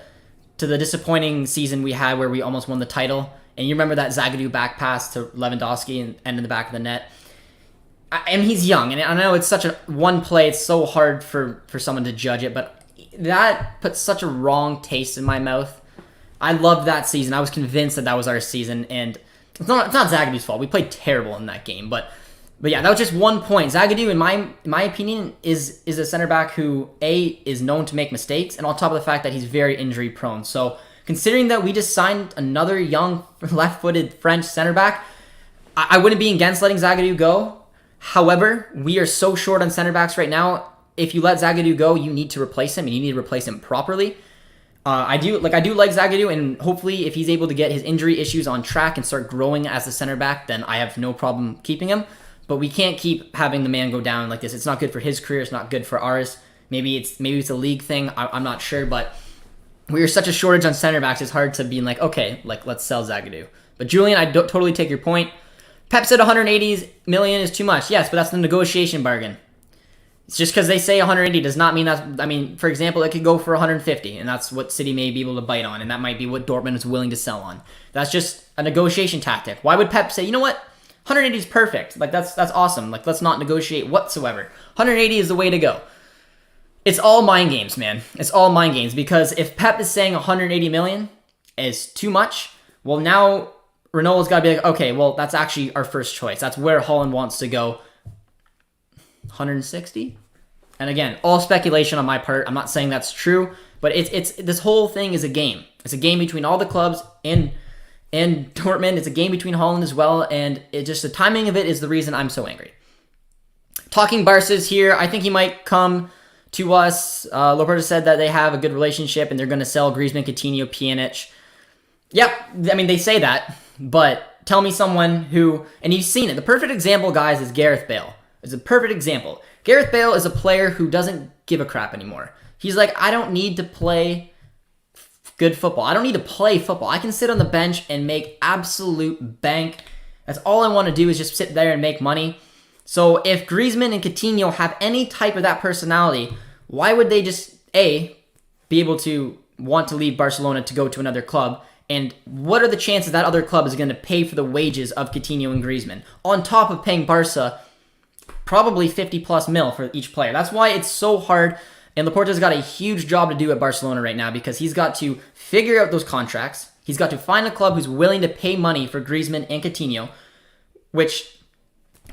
[SPEAKER 1] disappointing season we had where we almost won the title, and you remember that Zagadou back pass to Lewandowski and end in the back of the net. And he's young, and I know it's such a one play, it's so hard for someone to judge it, but that puts such a wrong taste in my mouth. I loved that season. I was convinced that was our season, and it's not Zagadou's fault. We played terrible in that game, but yeah, that was just one point. Zagadou, in my opinion, is a center back who is known to make mistakes, and on top of the fact that he's very injury prone. So considering that we just signed another young left-footed French center back, I wouldn't be against letting Zagadou go. However, we are so short on center backs right now. If you let Zagadou go, you need to replace him, and you need to replace him properly. I do like Zagadou, and hopefully if he's able to get his injury issues on track and start growing as a center back, then I have no problem keeping him. But we can't keep having the man go down like this. It's not good for his career. It's not good for ours. Maybe it's a league thing. I'm not sure, but we are such a shortage on center backs. It's hard to be like, okay, let's sell Zagadou. But Julian, I totally take your point. Pep said 180 million is too much. Yes, but that's the negotiation bargain. It's just because they say 180 does not mean that. I mean, for example, it could go for 150, and that's what City may be able to bite on, and that might be what Dortmund is willing to sell on. That's just a negotiation tactic. Why would Pep say, you know what? 180 is perfect. That's awesome. Let's not negotiate whatsoever. 180 is the way to go. It's all mind games, man. It's all mind games, because if Pep is saying 180 million is too much, well, now Raiola got to be like, okay, well, that's actually our first choice. That's where Haaland wants to go. 160? And again, all speculation on my part. I'm not saying that's true, but it's this whole thing is a game. It's a game between all the clubs and Dortmund. It's a game between Haaland as well, and the timing of it is the reason I'm so angry. Talking Barca's here. I think he might come to us. Loporta said that they have a good relationship and they're going to sell Griezmann, Coutinho, Pjanic. Yep, I mean, they say that, but tell me someone who, and you've seen it. The perfect example, guys, is Gareth Bale. It's a perfect example. Gareth Bale is a player who doesn't give a crap anymore. He's like, I don't need to play good football. I don't need to play football. I can sit on the bench and make absolute bank. That's all I want to do is just sit there and make money. So if Griezmann and Coutinho have any type of that personality, why would they just, A, be able to want to leave Barcelona to go to another club, And what are the chances that other club is going to pay for the wages of Coutinho and Griezmann, on top of paying Barca probably 50 plus mil for each player? That's why it's so hard. And Laporta's got a huge job to do at Barcelona right now, because he's got to figure out those contracts. He's got to find a club who's willing to pay money for Griezmann and Coutinho, which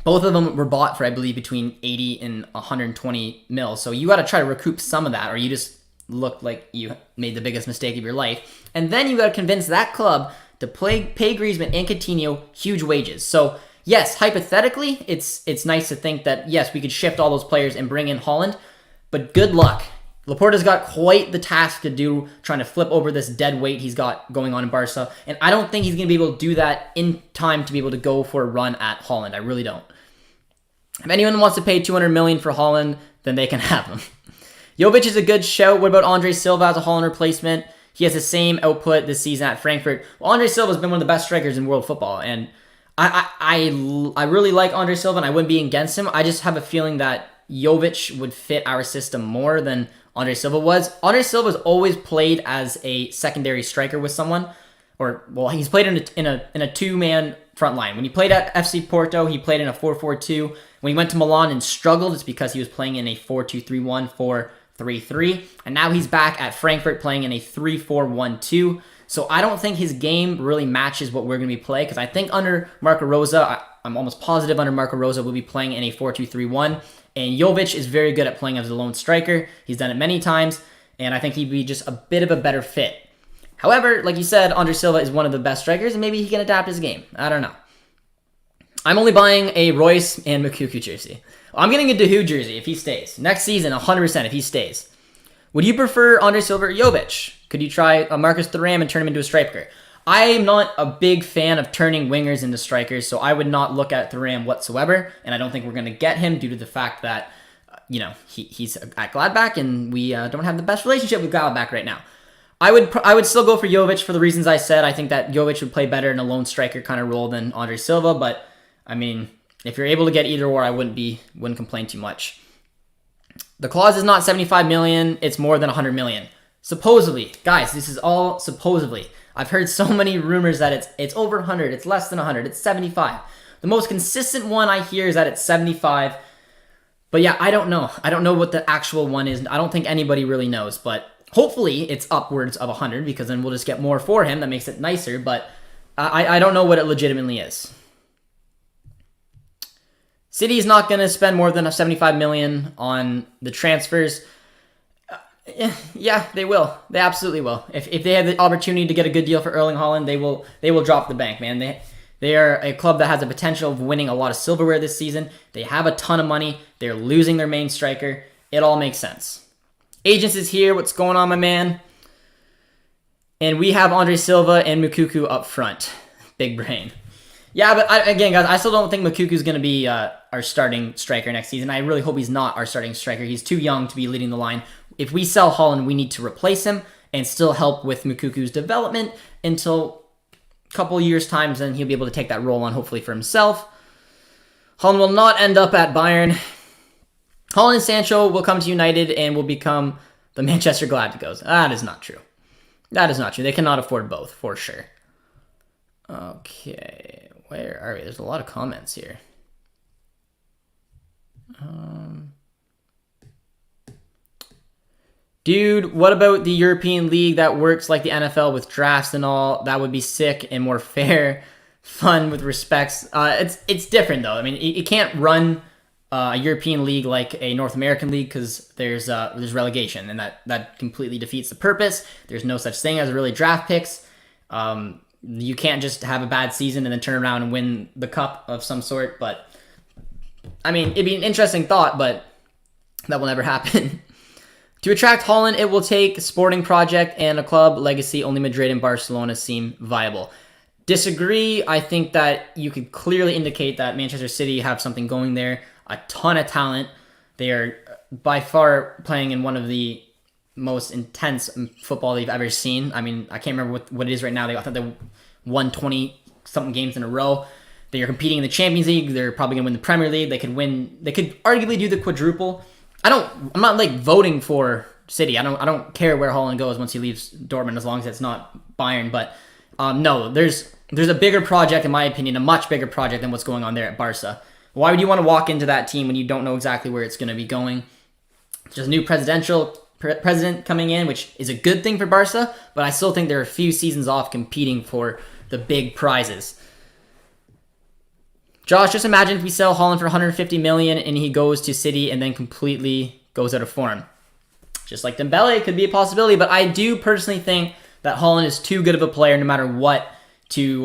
[SPEAKER 1] both of them were bought for, I believe, between 80 and 120 mil. So you got to try to recoup some of that, or you just look like you made the biggest mistake of your life. And then you got to convince that club to pay Griezmann and Coutinho huge wages. So yes, hypothetically, it's nice to think that, yes, we could shift all those players and bring in Haaland, but good luck. Laporta's got quite the task to do, trying to flip over this dead weight he's got going on in Barca, and I don't think he's going to be able to do that in time to be able to go for a run at Haaland. I really don't. If anyone wants to pay $200 million for Haaland, then they can have him. Jovic is a good shout. What about Andre Silva as a Haaland replacement? He has the same output this season at Frankfurt. Well, Andre Silva has been one of the best strikers in world football, and I really like Andre Silva, and I wouldn't be against him. I just have a feeling that Jovic would fit our system more than Andre Silva was. Andre Silva's always played as a secondary striker with someone, or, well, he's played in a two-man front line. When he played at FC Porto, he played in a 4-4-2. When he went to Milan and struggled, it's because he was playing in a 4-2-3-1, 4-3-3. And now he's back at Frankfurt playing in a 3-4-1-2. So I don't think his game really matches what we're going to be playing, because I think under Marco Rosa, I'm almost positive under Marco Rosa we'll be playing in a 4-2-3-1. And Jovic is very good at playing as a lone striker. He's done it many times, and I think he'd be just a bit of a better fit. However, like you said, Andre Silva is one of the best strikers, and maybe he can adapt his game. I don't know. I'm only buying a Royce and Moukoko jersey. I'm getting a Dahoud jersey if he stays. Next season, 100% if he stays. Would you prefer Andre Silva or Jovic? Could you try a Marcus Thuram and turn him into a striker? I'm not a big fan of turning wingers into strikers, so I would not look at Thuram whatsoever, and I don't think we're going to get him due to the fact that, he's at Gladbach, and we don't have the best relationship with Gladbach right now. I would still go for Jovic for the reasons I said. I think that Jovic would play better in a lone striker kind of role than Andre Silva, but, I mean, if you're able to get either or, I wouldn't complain too much. The clause is not 75 million, it's more than 100 million. Supposedly, guys, this is all supposedly. I've heard so many rumors that it's over 100, it's less than 100, it's 75. The most consistent one I hear is that it's 75. But yeah, I don't know. I don't know what the actual one is. I don't think anybody really knows, but hopefully it's upwards of 100, because then we'll just get more for him. That makes it nicer, but I don't know what it legitimately is. City is not going to spend more than 75 million on the transfers. Yeah, they will. They absolutely will. If they have the opportunity to get a good deal for Erling Haaland, they will drop the bank, man. They are a club that has the potential of winning a lot of silverware this season. They have a ton of money. They're losing their main striker. It all makes sense. Agents is here. What's going on, my man? And we have Andre Silva and Moukoko up front. Big brain. Yeah, but again, guys, I still don't think Moukoko going to be our starting striker next season. I really hope he's not our starting striker. He's too young to be leading the line. If we sell Haaland, we need to replace him and still help with Moukoko's development until a couple years' time, then he'll be able to take that role on, hopefully, for himself. Haaland will not end up at Bayern. Haaland and Sancho will come to United and will become the Manchester Galacticos. That is not true. That is not true. They cannot afford both, for sure. Okay, where are we? There's a lot of comments here. Dude, what about the European League that works like the NFL with drafts and all? That would be sick and more fair, fun with respects. It's different though. I mean, you can't run a European League like a North American League because there's relegation, and that completely defeats the purpose. There's no such thing as really draft picks. You can't just have a bad season and then turn around and win the cup of some sort. But I mean, it'd be an interesting thought, but that will never happen. To attract Haaland, it will take sporting project and a club legacy. Only Madrid and Barcelona seem viable. Disagree. I think that you could clearly indicate that Manchester City have something going there. A ton of talent. They are by far playing in one of the most intense football they've ever seen. I mean, I can't remember what it is right now. I thought they won 20-something games in a row. They are competing in the Champions League. They're probably going to win the Premier League. They could arguably do the quadruple. I'm not like voting for City. I don't care where Haaland goes once he leaves Dortmund, as long as it's not Bayern. But No, there's a bigger project, in my opinion, a much bigger project than what's going on there at Barca. Why would you want to walk into that team when you don't know exactly where it's going to be going? Just a new president coming in, which is a good thing for Barca, but I still think they're a few seasons off competing for the big prizes. Josh, just imagine if we sell Haaland for 150 million and he goes to City and then completely goes out of form. Just like Dembele, could be a possibility, but I do personally think that Haaland is too good of a player no matter what to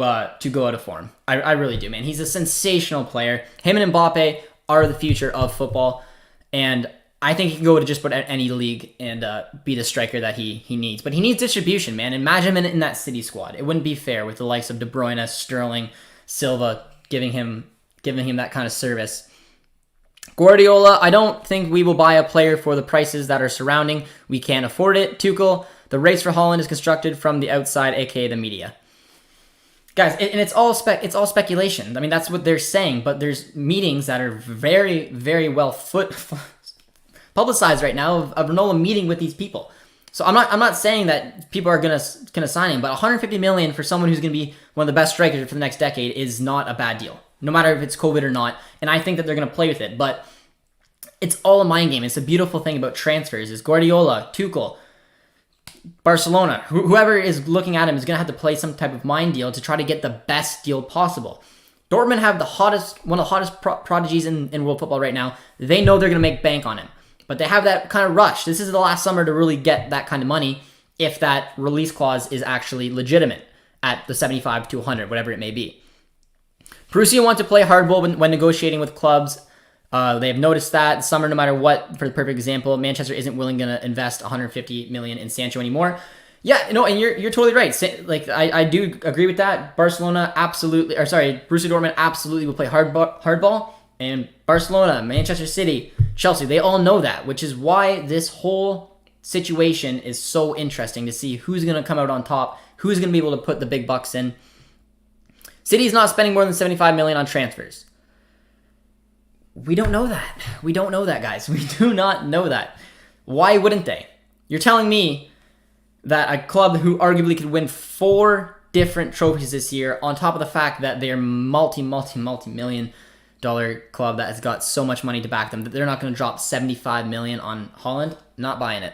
[SPEAKER 1] go out of form. I really do, man. He's a sensational player. Him and Mbappe are the future of football, and I think he can go to just about any league and be the striker that he needs. But he needs distribution, man. Imagine him in that City squad. It wouldn't be fair with the likes of De Bruyne, Sterling, Silva giving him that kind of service. Guardiola, I don't think we will buy a player for the prices that are surrounding. We can't afford it. Tuchel, the race for Haaland is constructed from the outside, aka the media. Guys, and it's all speculation. I mean, that's what they're saying, but there's meetings that are very, very well publicized right now of Ronaldo meeting with these people. So I'm not saying that people are gonna sign him, but 150 million for someone who's gonna be one of the best strikers for the next decade is not a bad deal, no matter if it's COVID or not. And I think that they're gonna play with it, but it's all a mind game. It's a beautiful thing about transfers is Guardiola, Tuchel, Barcelona, whoever is looking at him is going to have to play some type of mind deal to try to get the best deal possible. Dortmund have one of the hottest prodigies in world football right now. They know they're going to make bank on him, but they have that kind of rush. This is the last summer to really get that kind of money if that release clause is actually legitimate at the 75 to 100, whatever it may be. Borussia want to play hardball when negotiating with clubs. They have noticed that summer, no matter what. For the perfect example, Manchester isn't willing to invest 150 million in Sancho anymore. Yeah, no, and you're totally right. Like I do agree with that. Borussia Dortmund absolutely will play hardball, and Barcelona, Manchester City, Chelsea, they all know that, which is why this whole situation is so interesting to see who's going to come out on top, who's going to be able to put the big bucks in. City's not spending more than 75 million on transfers. We don't know that. We don't know that, guys. We do not know that. Why wouldn't they? You're telling me that a club who arguably could win 4 different trophies this year, on top of the fact that they're multi-million dollar club that has got so much money to back them, that they're not going to drop 75 million on Haaland? Not buying it.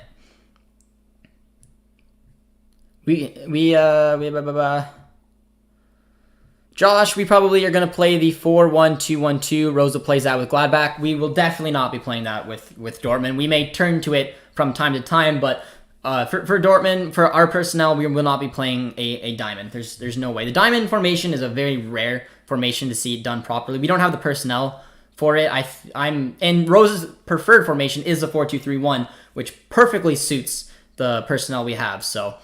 [SPEAKER 1] Josh, we probably are going to play the 4-1-2-1-2. Rosa plays that with Gladbach. We will definitely not be playing that with Dortmund. We may turn to it from time to time, but for Dortmund, for our personnel, we will not be playing a diamond. There's no way. The diamond formation is a very rare formation to see it done properly. We don't have the personnel for it. And Rose's preferred formation is the 4-2-3-1, which perfectly suits the personnel we have. So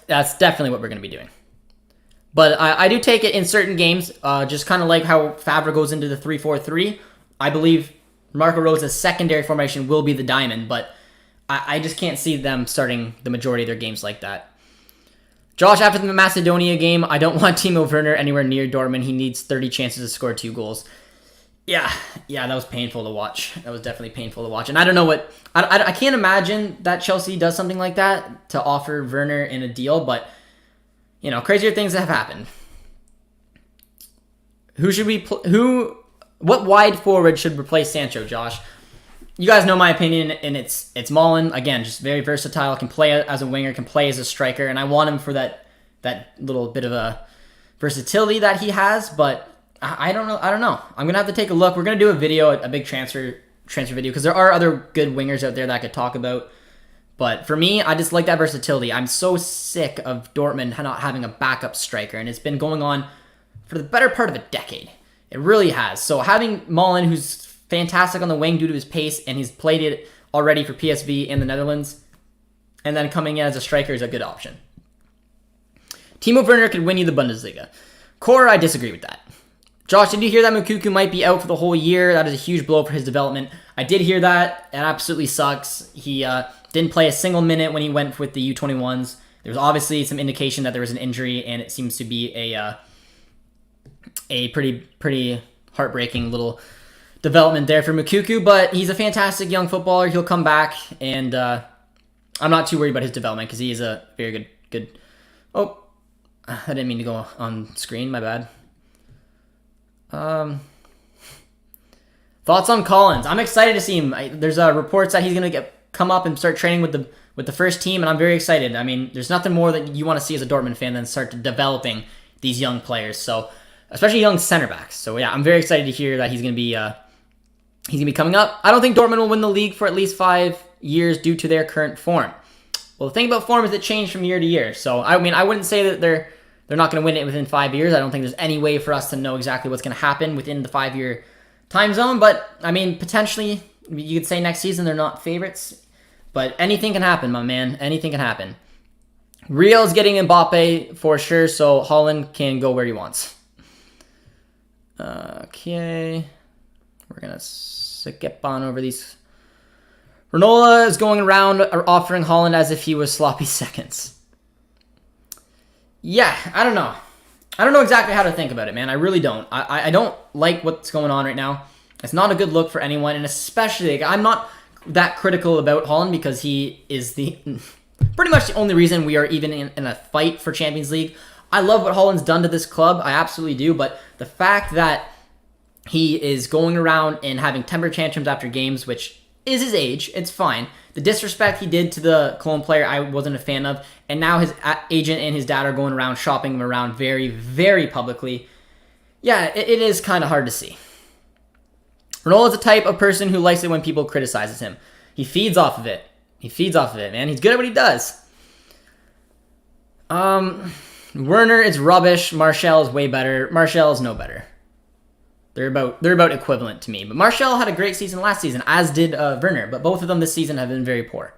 [SPEAKER 1] that's definitely what we're going to be doing. But I do take it in certain games, just kind of like how Favre goes into the 3-4-3. I believe Marco Rosa's secondary formation will be the diamond, but I just can't see them starting the majority of their games like that. Josh, after the Macedonia game, I don't want Timo Werner anywhere near Dortmund. He needs 30 chances to score 2 goals. Yeah, that was painful to watch. That was definitely painful to watch. And I don't know what... I can't imagine that Chelsea does something like that to offer Werner in a deal, but... You know, crazier things have happened. What wide forward should replace Sancho, Josh? You guys know my opinion, and it's Mullen. Again, just very versatile. Can play as a winger, can play as a striker, and I want him for that little bit of a versatility that he has. But I don't know. I'm gonna have to take a look. We're gonna do a big transfer video because there are other good wingers out there that I could talk about. But for me, I just like that versatility. I'm so sick of Dortmund not having a backup striker, and it's been going on for the better part of a decade. It really has. So having Mullen, who's fantastic on the wing due to his pace, and he's played it already for PSV in the Netherlands, and then coming in as a striker is a good option. Timo Werner could win you the Bundesliga. Core, I disagree with that. Josh, did you hear that Moukoko might be out for the whole year? That is a huge blow for his development. I did hear that. It absolutely sucks. He didn't play a single minute when he went with the U21s. There was obviously some indication that there was an injury, and it seems to be a pretty heartbreaking little development there for Moukoko. But he's a fantastic young footballer. He'll come back, and I'm not too worried about his development because he is a very good. Oh, I didn't mean to go on screen. My bad. Thoughts on Collins? I'm excited to see him. There's reports that he's gonna come up and start training with the first team, and I'm very excited. I mean, there's nothing more that you want to see as a Dortmund fan than start developing these young players. So, especially young center backs. So yeah, I'm very excited to hear that he's gonna be coming up. I don't think Dortmund will win the league for at least 5 years due to their current form. Well, the thing about form is it changes from year to year. So I mean, I wouldn't say that they're not going to win it within 5 years. I don't think there's any way for us to know exactly what's going to happen within the 5-year time zone. But, I mean, potentially, you could say next season they're not favorites. But anything can happen, my man. Anything can happen. Real's getting Mbappe for sure, so Haaland can go where he wants. Okay. We're going to skip on over these. Raiola is going around offering Haaland as if he was sloppy seconds. Yeah, I don't know. I don't know exactly how to think about it, man. I really don't. I don't like what's going on right now. It's not a good look for anyone, and especially, I'm not that critical about Haaland because he is pretty much the only reason we are even in a fight for Champions League. I love what Haaland's done to this club. I absolutely do, but the fact that he is going around and having temper tantrums after games, which is his age, it's fine. The disrespect he did to the Cologne player, I wasn't a fan of. And now his agent and his dad are going around shopping him around very, very publicly. Yeah, it is kind of hard to see. Raiola is the type of person who likes it when people criticizes him. He feeds off of it. Man. He's good at what he does. Werner is rubbish. Martial is way better. Martial is no better. They're about equivalent to me. But Martial had a great season last season, as did Werner. But both of them this season have been very poor.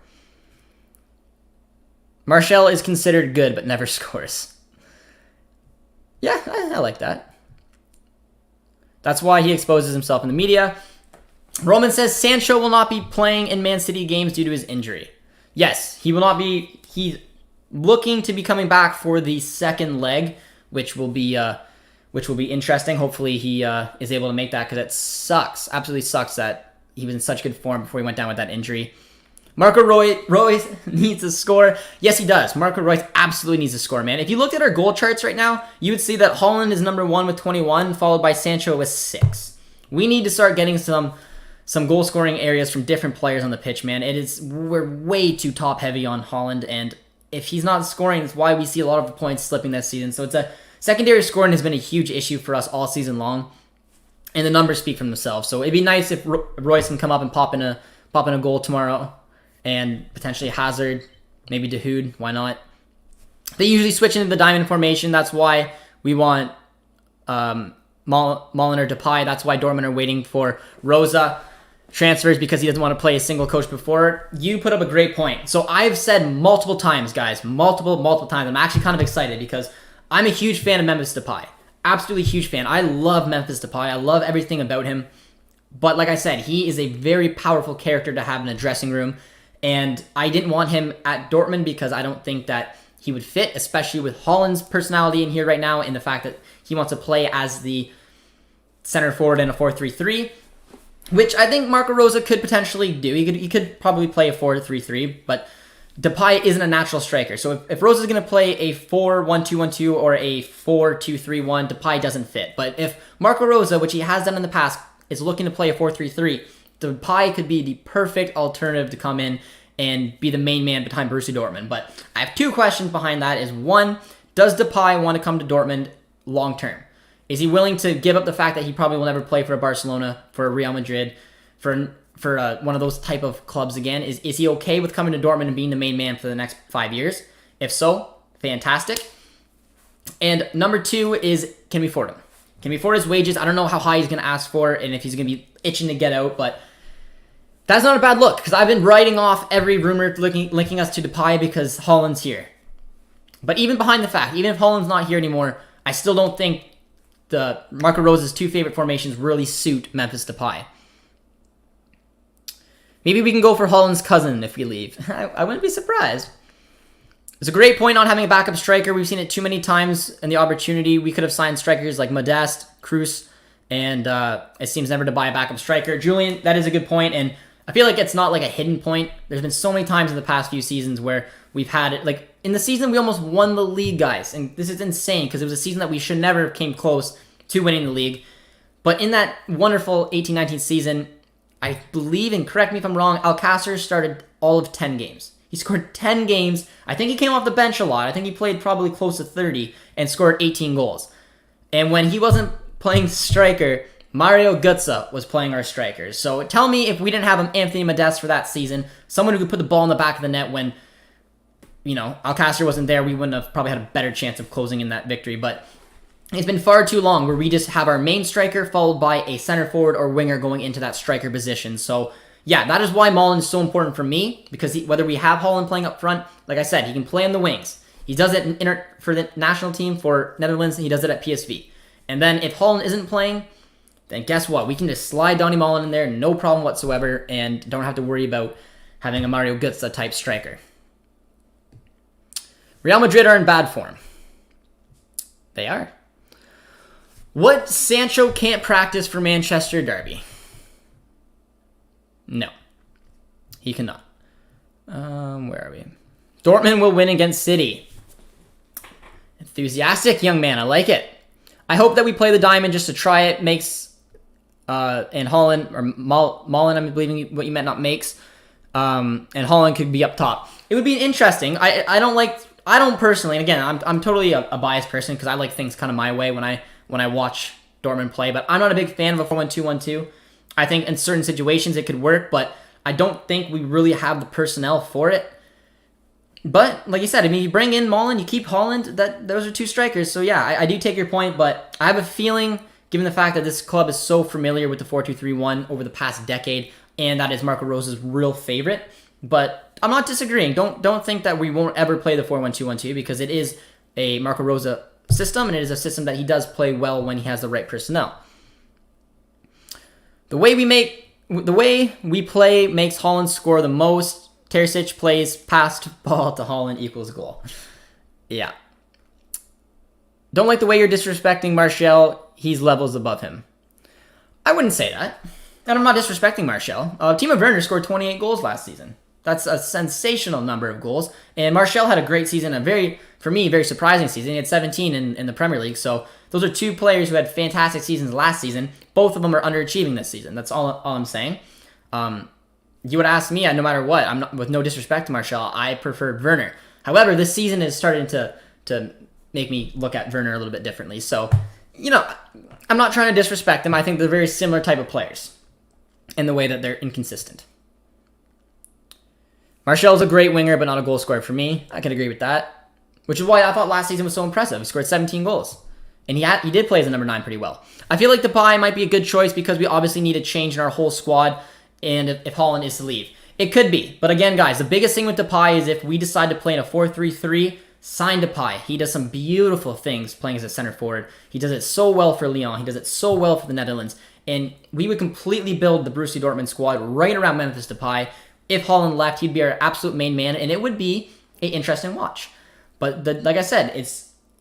[SPEAKER 1] Martial is considered good, but never scores. Yeah, I like that. That's why he exposes himself in the media. Roman says Sancho will not be playing in Man City games due to his injury. Yes, he will not be. He's looking to be coming back for the second leg, which will be interesting. Hopefully he is able to make that because it sucks. Absolutely sucks that he was in such good form before he went down with that injury. Marco Reus needs to score. Yes, he does. Marco Reus absolutely needs to score, man. If you looked at our goal charts right now, you would see that Haaland is number 1 with 21, followed by Sancho with 6. We need to start getting some goal-scoring areas from different players on the pitch, man. We're way too top-heavy on Haaland, and if he's not scoring, that's why we see a lot of points slipping this season. So secondary scoring has been a huge issue for us all season long, and the numbers speak for themselves. So it'd be nice if Royce can come up and pop in a goal tomorrow, and potentially Hazard, maybe Dahoud, why not? They usually switch into the diamond formation. That's why we want Moliner Depay. That's why Dortmund are waiting for Rosa transfers because he doesn't want to play a single coach before. You put up a great point. So I've said multiple times, guys, multiple times. I'm actually kind of excited because I'm a huge fan of Memphis Depay. Absolutely huge fan. I love Memphis Depay. I love everything about him. But like I said, he is a very powerful character to have in a dressing room. And I didn't want him at Dortmund because I don't think that he would fit, especially with Haaland's personality in here right now and the fact that he wants to play as the center forward in a 4-3-3, which I think Marco Rosa could potentially do. He could probably play a 4-3-3, but Depay isn't a natural striker. So if Rosa's going to play a 4-1-2-1-2 or a 4-2-3-1, Depay doesn't fit. But if Marco Rosa, which he has done in the past, is looking to play a 4-3-3, Depay could be the perfect alternative to come in and be the main man behind Borussia Dortmund. But I have 2 questions behind that. Is one, does Depay want to come to Dortmund long term? Is he willing to give up the fact that he probably will never play for a Barcelona, for a Real Madrid, for one of those type of clubs again? Is he okay with coming to Dortmund and being the main man for the next 5 years? If so, fantastic. And number 2 is, can we afford him? Can we afford his wages? I don't know how high he's going to ask for and if he's going to be itching to get out, but that's not a bad look because I've been writing off every rumor linking us to Depay because Haaland's here. But even behind the fact, even if Haaland's not here anymore, I still don't think the Marco Rosa's 2 favorite formations really suit Memphis Depay. Maybe we can go for Haaland's cousin if we leave. I wouldn't be surprised. It's a great point on having a backup striker. We've seen it too many times in the opportunity. We could have signed strikers like Modeste, Cruz, and it seems never to buy a backup striker. Julian, that is a good point, and I feel like it's not like a hidden point. There's been so many times in the past few seasons where we've had it, like in the season we almost won the league, guys. And this is insane because it was a season that we should never have came close to winning the league. But in that wonderful 18-19 season, I believe, and correct me if I'm wrong, Alcácer started all of 10 games. He scored 10 games. I think he came off the bench a lot. I think he played probably close to 30 and scored 18 goals. And when he wasn't playing striker, Mario Götze was playing our strikers. So tell me if we didn't have Anthony Modeste for that season, someone who could put the ball in the back of the net when, Alcácer wasn't there, we wouldn't have probably had a better chance of closing in that victory. But it's been far too long where we just have our main striker followed by a center forward or winger going into that striker position. So yeah, that is why Malen is so important for me, because whether we have Haaland playing up front, like I said, he can play on the wings. He does it for the national team for Netherlands, and he does it at PSV. And then if Haaland isn't playing, then guess what? We can just slide Donny Malen in there, no problem whatsoever, and don't have to worry about having a Mario Götze type striker. Real Madrid are in bad form. They are. What Sancho can't practice for Manchester Derby? No. He cannot. Where are we? Dortmund will win against City. Enthusiastic young man. I like it. I hope that we play the diamond just to try it. Makes and Haaland or Malen, I'm believing what you meant, not makes. And Haaland could be up top. It would be interesting. I don't personally. And again, I'm totally a biased person because I like things kind of my way when I watch Dortmund play. But I'm not a big fan of a 4-1-2-1-2. I think in certain situations it could work, but I don't think we really have the personnel for it. But like you said, I mean, you bring in Malen, you keep Haaland. Those are two strikers. So yeah, I do take your point, but I have a feeling, given the fact that this club is so familiar with the 4-2-3-1 over the past decade, and that is Marco Rosa's real favorite. But I'm not disagreeing. Don't think that we won't ever play the 4-1-2-1-2 because it is a Marco Rosa system, and it is a system that he does play well when he has the right personnel. The way we play makes Haaland score the most. Terzic plays passed ball to Haaland equals goal. Yeah. Don't like the way you're disrespecting Martial. He's levels above him. I wouldn't say that. And I'm not disrespecting Martial. Timo Werner scored 28 goals last season. That's a sensational number of goals. And Martial had a great season, for me, very surprising season. He had 17 in the Premier League. So those are two players who had fantastic seasons last season. Both of them are underachieving this season. That's all I'm saying. You would ask me, no matter what, I'm not, with no disrespect to Martial, I preferred Werner. However, this season is starting to make me look at Werner a little bit differently. So, I'm not trying to disrespect them. I think they're very similar type of players in the way that they're inconsistent. Martial's a great winger, but not a goal scorer for me. I can agree with that. Which is why I thought last season was so impressive. He scored 17 goals. And he did play as a number 9 pretty well. I feel like Depay might be a good choice because we obviously need a change in our whole squad and if Haaland is to leave. It could be. But again, guys, the biggest thing with Depay is if we decide to play in a 4-3-3, sign Depay. He does some beautiful things playing as a center forward. He does it so well for Lyon. He does it so well for the Netherlands. And we would completely build the Borussia Dortmund squad right around Memphis Depay. If Haaland left, he'd be our absolute main man, and it would be an interesting watch. But like I said,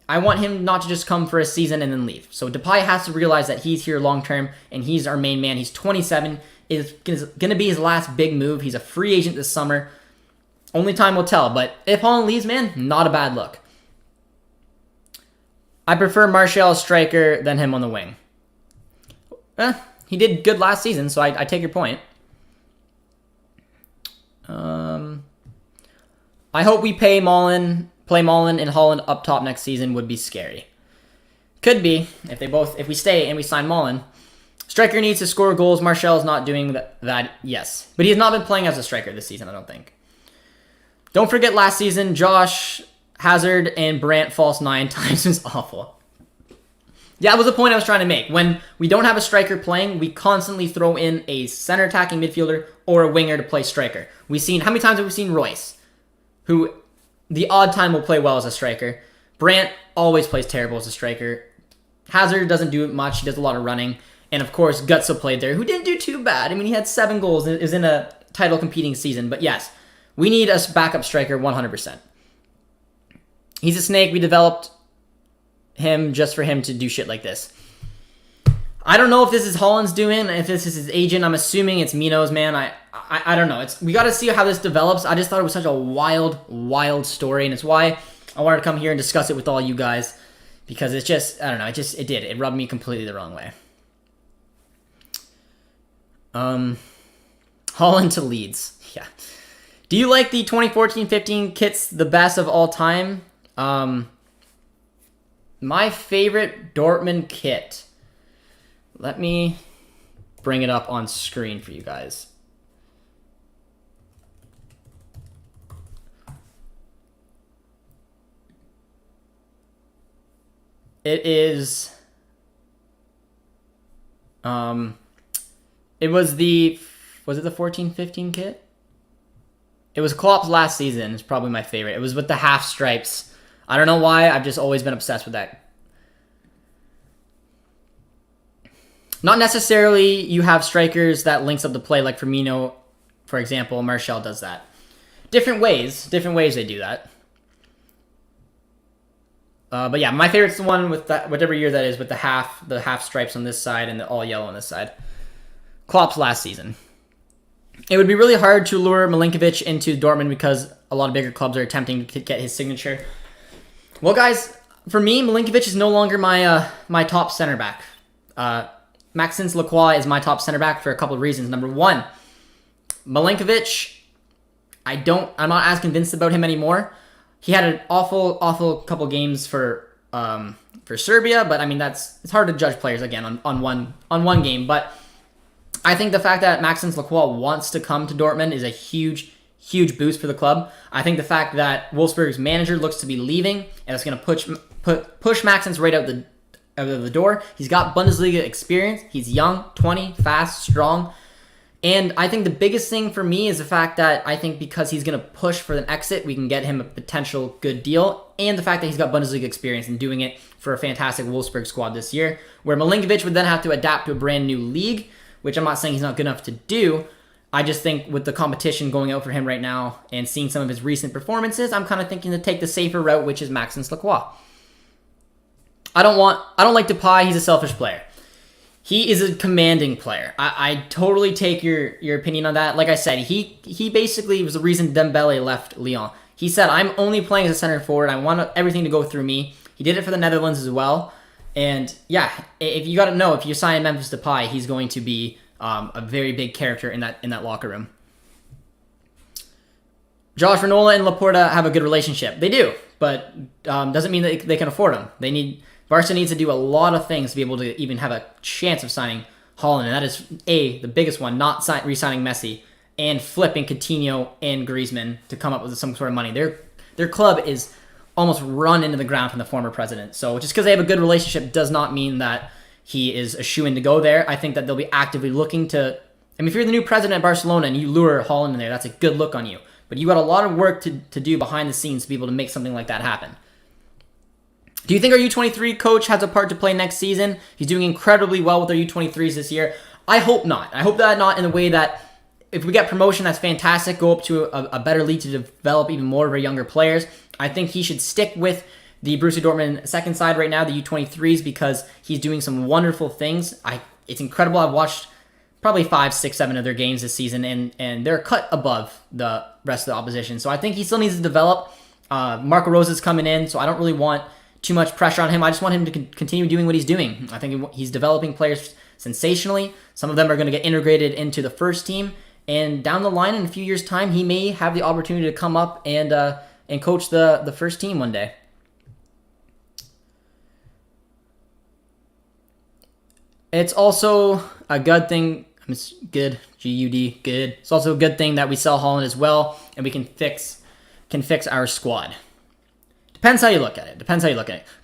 [SPEAKER 1] I want him not to just come for a season and then leave. So Depay has to realize that he's here long term, and he's our main man. He's 27. It's going to be his last big move. He's a free agent this summer. Only time will tell. But if Haaland leaves, man, not a bad look. I prefer Martial as striker than him on the wing. He did good last season, so I take your point. I hope we play Malen and Haaland up top next season. Would be scary. Could be if we stay and we sign Malen. Striker needs to score goals. Martial is not doing that. Yes, but he has not been playing as a striker this season, I don't think. Don't forget last season, Josh Hazard and Brandt false 9 times was awful. Yeah, that was the point I was trying to make. When we don't have a striker playing, we constantly throw in a center attacking midfielder or a winger to play striker. How many times have we seen Royce, who the odd time will play well as a striker? Brandt always plays terrible as a striker. Hazard doesn't do much. He does a lot of running. And of course, Götze played there, who didn't do too bad. I mean, he had 7 goals. It was in a title competing season. But yes, we need a backup striker 100%. He's a snake. We developed him just for him to do shit like this. I don't know if this is Haaland's doing, if this is his agent. I'm assuming it's Mino's, man. I don't know. We got to see how this develops. I just thought it was such a wild story, and it's why I wanted to come here and discuss it with all you guys, because it's just, I don't know, it rubbed me completely the wrong way. Haaland to Leeds. Yeah. Do you like the 2014-15 kits the best of all time? My favorite Dortmund kit. Let me bring it up on screen for you guys. It is, it was it the 14-15 kit? It was Klopp's last season. It's probably my favorite. It was with the half stripes. I don't know why. I've just always been obsessed with that. Not necessarily you have strikers that links up the play, like for Mino, for example. Martial does that. Different ways they do that. But yeah, my favorite's the one with that, whatever year that is, with the half stripes on this side and the all yellow on this side. Klopp's last season. It would be really hard to lure Milinkovic into Dortmund because a lot of bigger clubs are attempting to get his signature. Well, guys, for me, Milinkovic is no longer my top center back. Maxence Lacroix is my top center back for a couple of reasons. Number one, Milinkovic, I'm not as convinced about him anymore. He had an awful couple games for Serbia, but I mean it's hard to judge players again on one game. But I think the fact that Maxence Lacroix wants to come to Dortmund is a huge boost for the club. I think the fact that Wolfsburg's manager looks to be leaving, and it's going to push Maxence right out the door. He's got Bundesliga experience. He's young, 20, fast, strong. And I think the biggest thing for me is the fact that I think because he's going to push for an exit, we can get him a potential good deal. And the fact that he's got Bundesliga experience and doing it for a fantastic Wolfsburg squad this year, where Milinkovic would then have to adapt to a brand new league, which I'm not saying he's not good enough to do. I just think with the competition going out for him right now and seeing some of his recent performances, I'm kind of thinking to take the safer route, which is Maxence Lacroix. I don't like Depay. He's a selfish player. He is a commanding player. I totally take your opinion on that. Like I said, he basically was the reason Dembele left Lyon. He said, I'm only playing as a center forward. I want everything to go through me. He did it for the Netherlands as well. And yeah, if you got to know, if you sign Memphis Depay, he's going to be a very big character in that locker room. Josh Vinola and Laporta have a good relationship. They do, but doesn't mean that they can afford him. Barca needs to do a lot of things to be able to even have a chance of signing Haaland, and that is the biggest one, not re-signing Messi, and flipping Coutinho and Griezmann to come up with some sort of money. Their club is almost run into the ground from the former president. So just because they have a good relationship does not mean that he is a shoo-in to go there. I think that they'll be actively looking to... I mean, if you're the new president at Barcelona and you lure Haaland in there, that's a good look on you. But you got a lot of work to do behind the scenes to be able to make something like that happen. Do you think our U23 coach has a part to play next season? He's doing incredibly well with our U23s this year. I hope not. I hope that not in the way that if we get promotion, that's fantastic. Go up to a better league to develop even more of our younger players. I think he should stick with the Borussia Dortmund second side right now, the U23s, because he's doing some wonderful things. It's incredible. I've watched probably 5, 6, 7 of their games this season, and they're cut above the rest of the opposition. So I think he still needs to develop. Marco Rosa's coming in, so I don't really want too much pressure on him. I just want him to continue doing what he's doing. I think he's developing players sensationally. Some of them are going to get integrated into the first team, and down the line in a few years' time, he may have the opportunity to come up and coach the first team one day. It's also a good thing. It's good, G-U-D, good. It's also a good thing that we sell Haaland as well, and we can fix our squad. Depends how you look at it.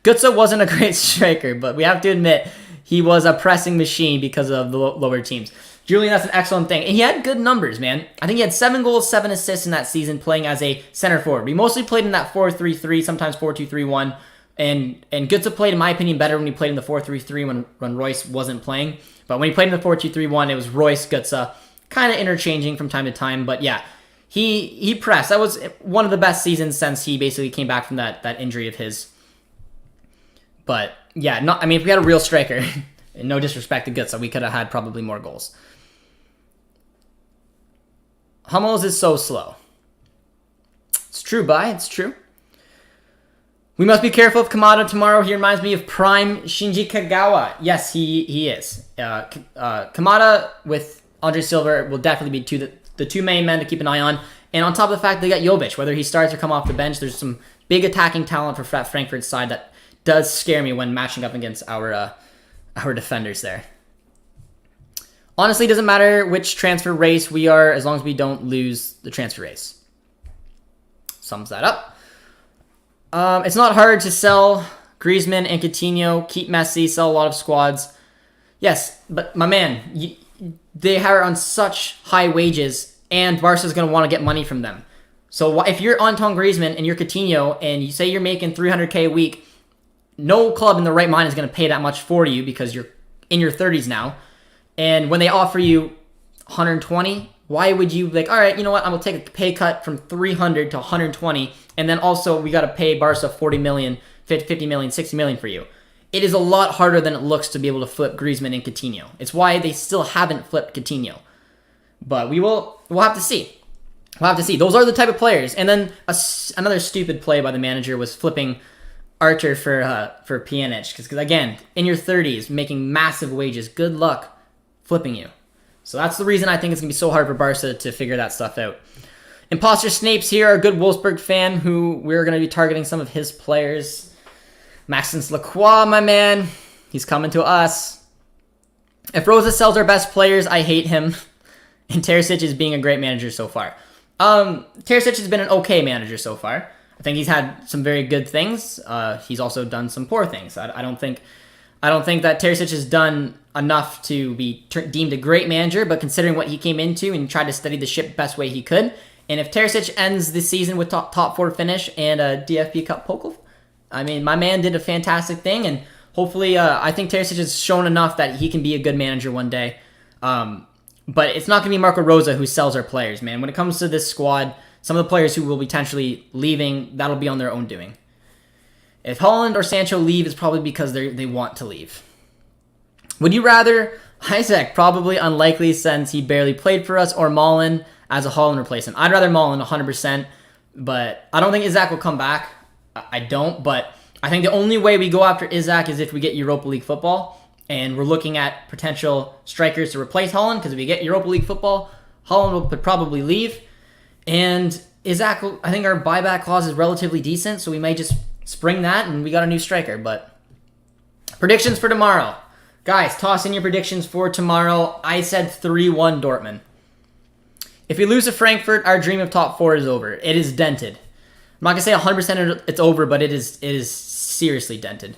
[SPEAKER 1] Götze wasn't a great striker, but we have to admit he was a pressing machine because of the lower teams. Julian, that's an excellent thing. And he had good numbers, man. I think he had 7 goals, 7 assists in that season playing as a center forward. We mostly played in that 4-3-3, sometimes 4-2-3-1. And Götze played, in my opinion, better when he played in the 4-3-3 when Royce wasn't playing. But when he played in the 4-2-3-1, it was Royce, Götze, kind of interchanging from time to time. But yeah, he pressed. That was one of the best seasons since he basically came back from that injury of his. But yeah, if we had a real striker, And no disrespect to Götze, we could have had probably more goals. Hummels is so slow. It's true, it's true. We must be careful of Kamada tomorrow. He reminds me of prime Shinji Kagawa. Yes, he is. Kamada with Andre Silva will definitely be the two main men to keep an eye on. And on top of the fact they got Jovic, whether he starts or come off the bench, there's some big attacking talent for Frankfurt's side that does scare me when matching up against our defenders there. Honestly, it doesn't matter which transfer race we are as long as we don't lose the transfer race. Sums that up. It's not hard to sell Griezmann and Coutinho, keep Messi, sell a lot of squads. Yes, but my man, they are on such high wages, and Barca's going to want to get money from them. So if you're Antoine Griezmann and you're Coutinho, and you say you're making $300K a week, no club in the right mind is going to pay that much for you because you're in your 30s now. And when they offer you 120, why would you all right, you know what? I'm going to take a pay cut from 300 to 120. And then also we got to pay Barca 40 million, 50 million, 60 million for you. It is a lot harder than it looks to be able to flip Griezmann and Coutinho. It's why they still haven't flipped Coutinho. But we'll have to see. We'll have to see. Those are the type of players. And then another stupid play by the manager was flipping Archer for Pjanic. Because again, in your 30s, making massive wages. Good luck flipping you. So that's the reason I think it's going to be so hard for Barca to figure that stuff out. Imposter Snapes here, a good Wolfsburg fan who we're going to be targeting some of his players. Maxence Lacroix, my man. He's coming to us. If Rosa sells our best players, I hate him. And Terzic is being a great manager so far. Terzic has been an okay manager so far. I think he's had some very good things. He's also done some poor things. I don't think that Terzic has done enough to be deemed a great manager, but considering what he came into and tried to steady the ship best way he could, and if Terzic ends the season with top 4 finish and a DFB Cup pokal, I mean, my man did a fantastic thing, and hopefully, I think Terzic has shown enough that he can be a good manager one day. But it's not going to be Marco Rosa who sells our players, man. When it comes to this squad, some of the players who will be potentially leaving, that'll be on their own doing. If Haaland or Sancho leave, it's probably because they want to leave. Would you rather Isaac, probably unlikely since he barely played for us, or Malen as a Haaland replacement? I'd rather Malen 100%, but I don't think Isaac will come back. I don't, but I think the only way we go after Isaac is if we get Europa League football, and we're looking at potential strikers to replace Haaland, because if we get Europa League football, Haaland will probably leave, and Isaac, I think our buyback clause is relatively decent, so we may just spring that, and we got a new striker. But predictions for tomorrow. Guys, toss in your predictions for tomorrow. I said 3-1 Dortmund. If we lose to Frankfurt, our dream of top 4 is over. It is dented. I'm not going to say 100% it's over, but it is seriously dented.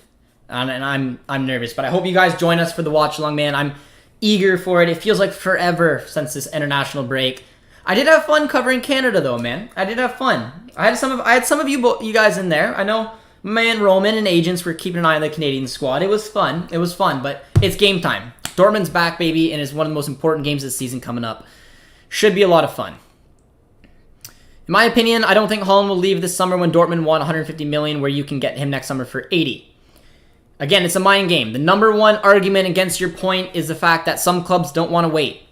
[SPEAKER 1] And I'm nervous, but I hope you guys join us for the watch along, man. I'm eager for it. It feels like forever since this international break. I did have fun covering Canada, though, man. I did have fun. I had some of you guys in there. I know my man Roman and agents were keeping an eye on the Canadian squad. It was fun. It was fun, but it's game time. Dortmund's back, baby, and it's one of the most important games this season coming up. Should be a lot of fun. In my opinion, I don't think Haaland will leave this summer when Dortmund won 150 million, where you can get him next summer for 80. Again, it's a mind game. The number one argument against your point is the fact that some clubs don't want to wait.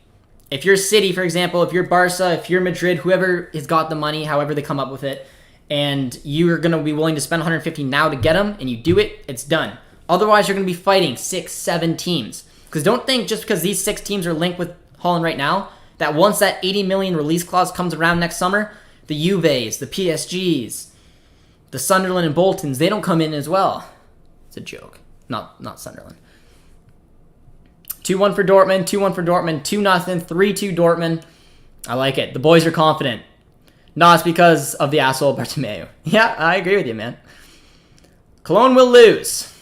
[SPEAKER 1] If you're City, for example, if you're Barca, if you're Madrid, whoever has got the money, however they come up with it, and you're going to be willing to spend 150 now to get him, and you do it, it's done. Otherwise, you're going to be fighting 6, 7 teams. Because don't think just because these 6 teams are linked with Haaland right now, that once that 80 million release clause comes around next summer, the Juves, the PSGs, the Sunderland and Boltons, they don't come in as well. It's a joke. Not Sunderland. 2-1 for Dortmund, 2-1 for Dortmund, 2-0, 3-2 Dortmund. I like it. The boys are confident. No, it's because of the asshole Bartomeu. Yeah, I agree with you, man. Cologne will lose.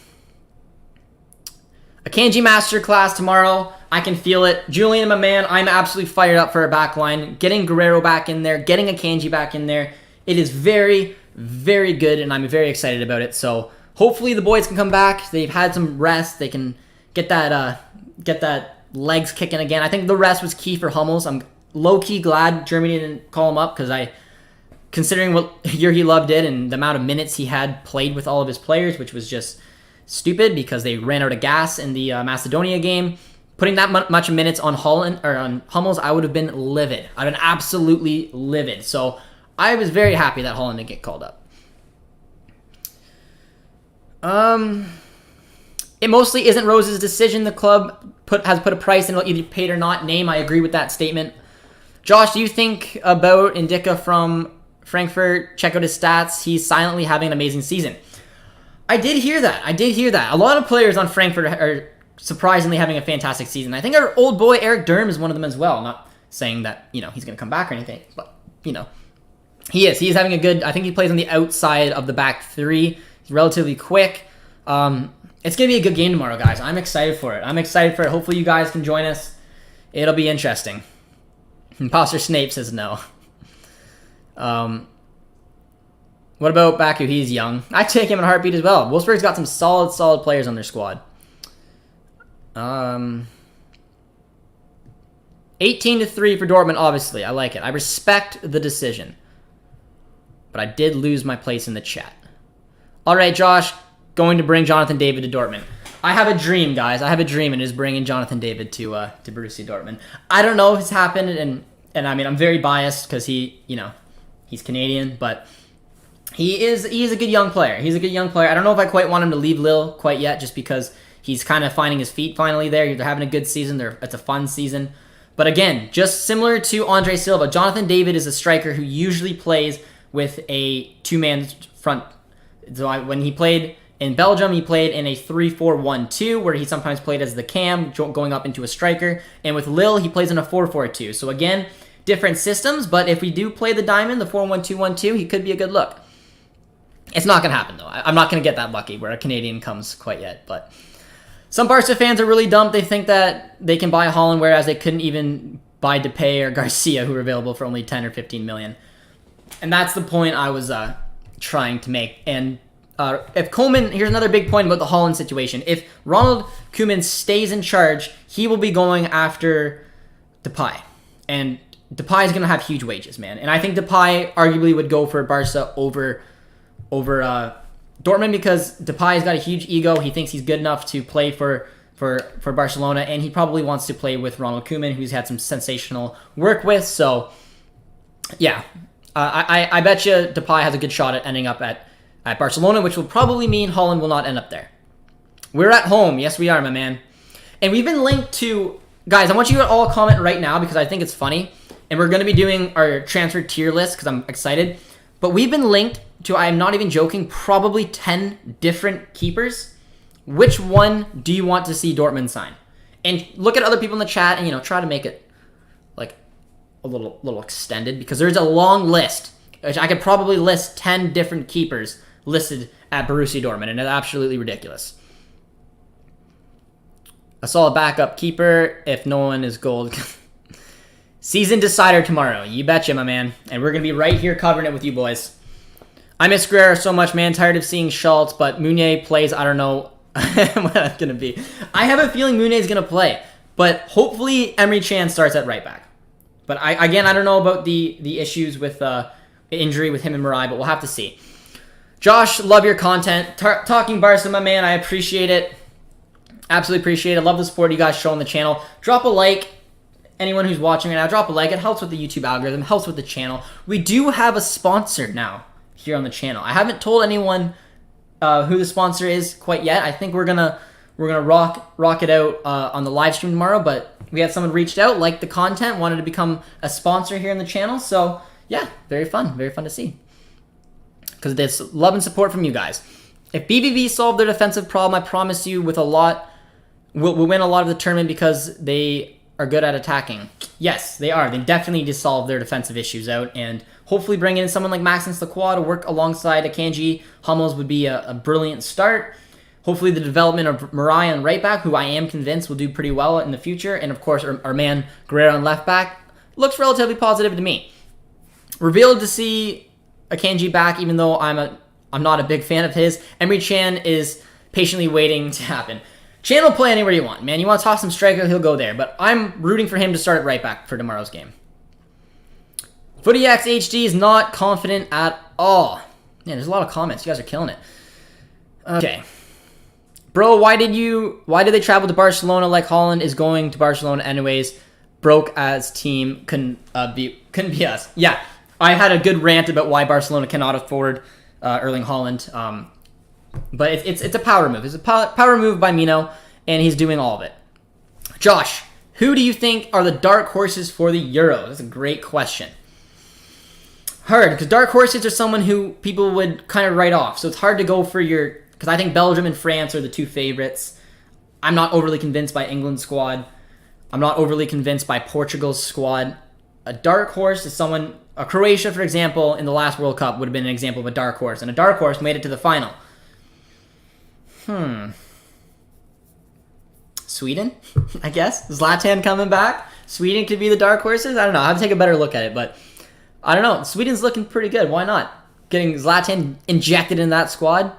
[SPEAKER 1] A Kanji masterclass tomorrow. I can feel it. Julian, my man, I'm absolutely fired up for our back line. Getting Guerrero back in there, getting a Kanji back in there. It is very, very good, and I'm very excited about it. So hopefully the boys can come back. They've had some rest. They can get that legs kicking again. I think the rest was key for Hummels. I'm low-key glad Germany didn't call him up, because considering what Jurgen Löw did and the amount of minutes he had played with all of his players, which was just stupid because they ran out of gas in the Macedonia game. Putting that much minutes on Haaland or on Hummels, I would have been livid. I'd have been absolutely livid. So I was very happy that Haaland didn't get called up. It mostly isn't Rose's decision. The club has put a price and it'll either paid or not. Name, I agree with that statement. Josh, do you think about Indica from Frankfurt? Check out his stats. He's silently having an amazing season. I did hear that. A lot of players on Frankfurt are surprisingly having a fantastic season. I think our old boy Eric Durm is one of them as well. Not saying that, he's going to come back or anything, but, he is. He is having a good, I think he plays on the outside of the back three. He's relatively quick. It's going to be a good game tomorrow, guys. I'm excited for it. Hopefully you guys can join us. It'll be interesting. Imposter Snape says no. What about Baku? He's young. I take him in a heartbeat as well. Wolfsburg's got some solid players on their squad. 18-3 for Dortmund, obviously. I like it. I respect the decision. But I did lose my place in the chat. All right, Josh. Going to bring Jonathan David to Dortmund. I have a dream, guys. I have a dream, and it is bringing Jonathan David to Borussia Dortmund. I don't know if it's happened, and I mean, I'm very biased because he's Canadian, but he is a good young player. He's a good young player. I don't know if I quite want him to leave Lille quite yet, just because he's kind of finding his feet finally there. They're having a good season. It's a fun season. But again, just similar to Andre Silva, Jonathan David is a striker who usually plays with a two-man front. So when he played in Belgium, he played in a 3-4-1-2, where he sometimes played as the cam, going up into a striker. And with Lille, he plays in a 4-4-2. So again, different systems, but if we do play the diamond, the 4-1-2-1-2, he could be a good look. It's not going to happen, though. I'm not going to get that lucky where a Canadian comes quite yet. But some Barca fans are really dumb. They think that they can buy Haaland, whereas they couldn't even buy Depay or Garcia, who were available for only 10 or 15 million. And that's the point I was trying to make. And if Koeman, here's another big point about the Haaland situation. If Ronald Koeman stays in charge, he will be going after Depay. And Depay is going to have huge wages, man. And I think Depay arguably would go for Barca over Dortmund, because Depay's got a huge ego. He thinks he's good enough to play for Barcelona, and he probably wants to play with Ronald Koeman, who's had some sensational work with. So, yeah, I bet you Depay has a good shot at ending up at Barcelona, which will probably mean Haaland will not end up there. We're at home. Yes, we are, my man. And we've been linked to... Guys, I want you to all comment right now because I think it's funny. And we're going to be doing our transfer tier list because I'm excited. But we've been linked to, I'm not even joking, probably 10 different keepers. Which one do you want to see Dortmund sign? And look at other people in the chat and, try to make it like a little extended, because there's a long list. I could probably list 10 different keepers listed at Borussia Dortmund, and it's absolutely ridiculous. A solid backup keeper if no one is gold. Season decider tomorrow. You betcha, my man. And we're going to be right here covering it with you boys. I miss Guerrero so much, man. Tired of seeing Schultz, but Meunier plays. I don't know what that's going to be. I have a feeling Meunier is going to play, but hopefully Emre Can starts at right back. But I don't know about the issues with injury with him and Mirai, but we'll have to see. Josh, love your content. Talking Barca, my man. I appreciate it. Absolutely appreciate it. Love the support you guys show on the channel. Drop a like. Anyone who's watching right now, drop a like. It helps with the YouTube algorithm. Helps with the channel. We do have a sponsor now here on the channel. I haven't told anyone who the sponsor is quite yet. I think we're gonna rock it out on the live stream tomorrow. But we had someone reached out, liked the content, wanted to become a sponsor here on the channel. So yeah, very fun to see. Because there's love and support from you guys. If BBV solve their defensive problem, I promise you, we'll win a lot of the tournament because they are good at attacking. Yes, they are. They definitely need to solve their defensive issues out, and hopefully bring in someone like Maxence Lacroix to work alongside Akanji. Hummels would be a brilliant start. Hopefully the development of Mirai on right back, who I am convinced will do pretty well in the future, and of course our man Guerrero on left back, looks relatively positive to me. Revealed to see Akanji back, even though I'm not a big fan of his. Emre Can is patiently waiting to happen. Chan will play anywhere you want, man. You want to toss some striker, he'll go there. But I'm rooting for him to start at right back for tomorrow's game. FootyX HD is not confident at all. Man, there's a lot of comments. You guys are killing it. Okay. Bro, why did they travel to Barcelona like Haaland is going to Barcelona anyways? Broke as team couldn't be us. Yeah, I had a good rant about why Barcelona cannot afford Erling Haaland. But it's a power move. It's a power move by Mino, and he's doing all of it. Josh, who do you think are the dark horses for the Euros? That's a great question. Hard, because dark horses are someone who people would kind of write off. So it's hard to go for because I think Belgium and France are the two favorites. I'm not overly convinced by England's squad. I'm not overly convinced by Portugal's squad. A dark horse is Croatia, for example, in the last World Cup would have been an example of a dark horse. And a dark horse made it to the final. Sweden, I guess. Zlatan coming back. Sweden could be the dark horses. I don't know. I have to take a better look at it, but I don't know. Sweden's looking pretty good. Why not? Getting Zlatan injected in that squad.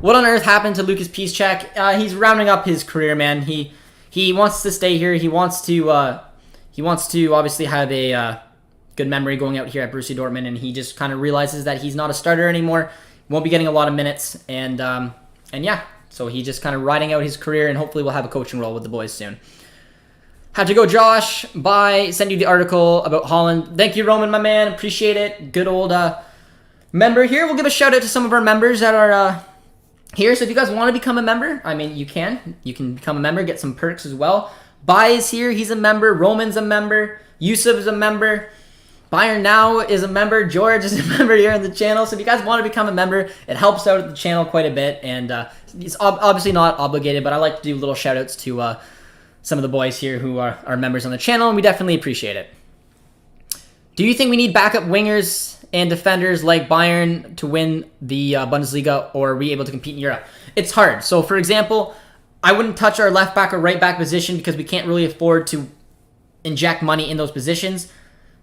[SPEAKER 1] What on earth happened to Lucas Piszczek? He's rounding up his career, man. He wants to stay here. He wants to obviously have a good memory going out here at Borussia Dortmund, and he just kind of realizes that he's not a starter anymore. Won't be getting a lot of minutes, and yeah. So he's just kind of riding out his career, and hopefully we'll have a coaching role with the boys soon. Have to go, Josh. Bye. Send you the article about Haaland. Thank you, Roman, my man. Appreciate it. Good old member here. We'll give a shout out to some of our members that are here. So if you guys want to become a member, I mean, you can. You can become a member, get some perks as well. Bai is here. He's a member. Roman's a member. Yusuf is a member. Bayern Now is a member. George is a member here on the channel. So if you guys want to become a member, it helps out the channel quite a bit. And it's obviously not obligated, but I like to do little shout outs to some of the boys here who are members on the channel, and we definitely appreciate it. Do you think we need backup wingers and defenders like Bayern to win the Bundesliga, or are we able to compete in Europe? It's hard. So, for example, I wouldn't touch our left back or right back position because we can't really afford to inject money in those positions.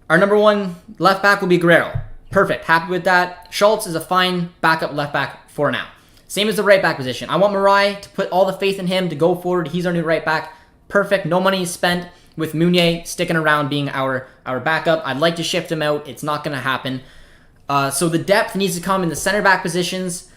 [SPEAKER 1] Our number one left back will be Guerrero. Perfect. Happy with that. Schultz is a fine backup left back for now. Same as the right back position. I want Marai to put all the faith in him to go forward. He's our new right back. Perfect. No money spent with Meunier sticking around being our backup. I'd like to shift him out. It's not going to happen. So the depth needs to come in the center back positions.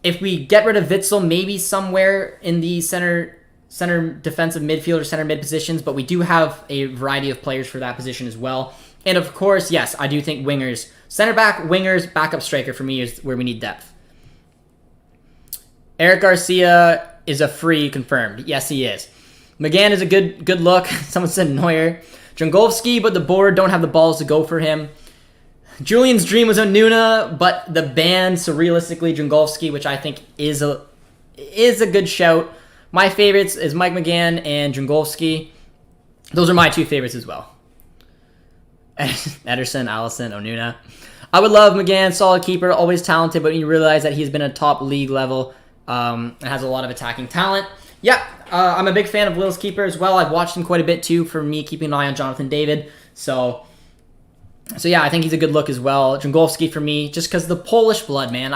[SPEAKER 1] If we get rid of Witzel, maybe somewhere in the center defensive midfield or center mid positions, but we do have a variety of players for that position as well. And of course, yes, I do think wingers, center back, wingers, backup striker for me is where we need depth. Eric Garcia is a free confirmed. Yes, he is. McGann is a good look. Someone said Neuer. Jungolski, but the board don't have the balls to go for him. Julian's dream was Onuna, but the ban, so realistically, Jungolski, which I think is a good shout. My favorites is Mike McGann and Jungolski. Those are my two favorites as well. Ederson, Allison, Onuna. I would love McGann, solid keeper, always talented, but you realize that he's been a top league level and has a lot of attacking talent. Yeah, I'm a big fan of Lille's keeper as well. I've watched him quite a bit too for me keeping an eye on Jonathan David. So yeah, I think he's a good look as well. Jungolski for me, just because the Polish blood, man.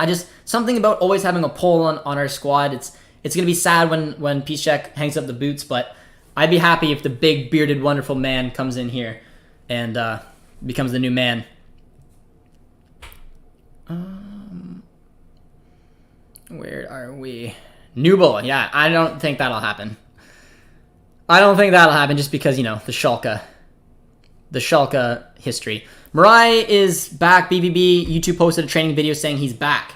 [SPEAKER 1] Something about always having a Pole on our squad. It's going to be sad when Piszczek hangs up the boots, but I'd be happy if the big, bearded, wonderful man comes in here and becomes the new man. Where are we? Newell, yeah, I don't think that'll happen. Just because, the Schalke history. Marai is back, BBB. YouTube posted a training video saying he's back.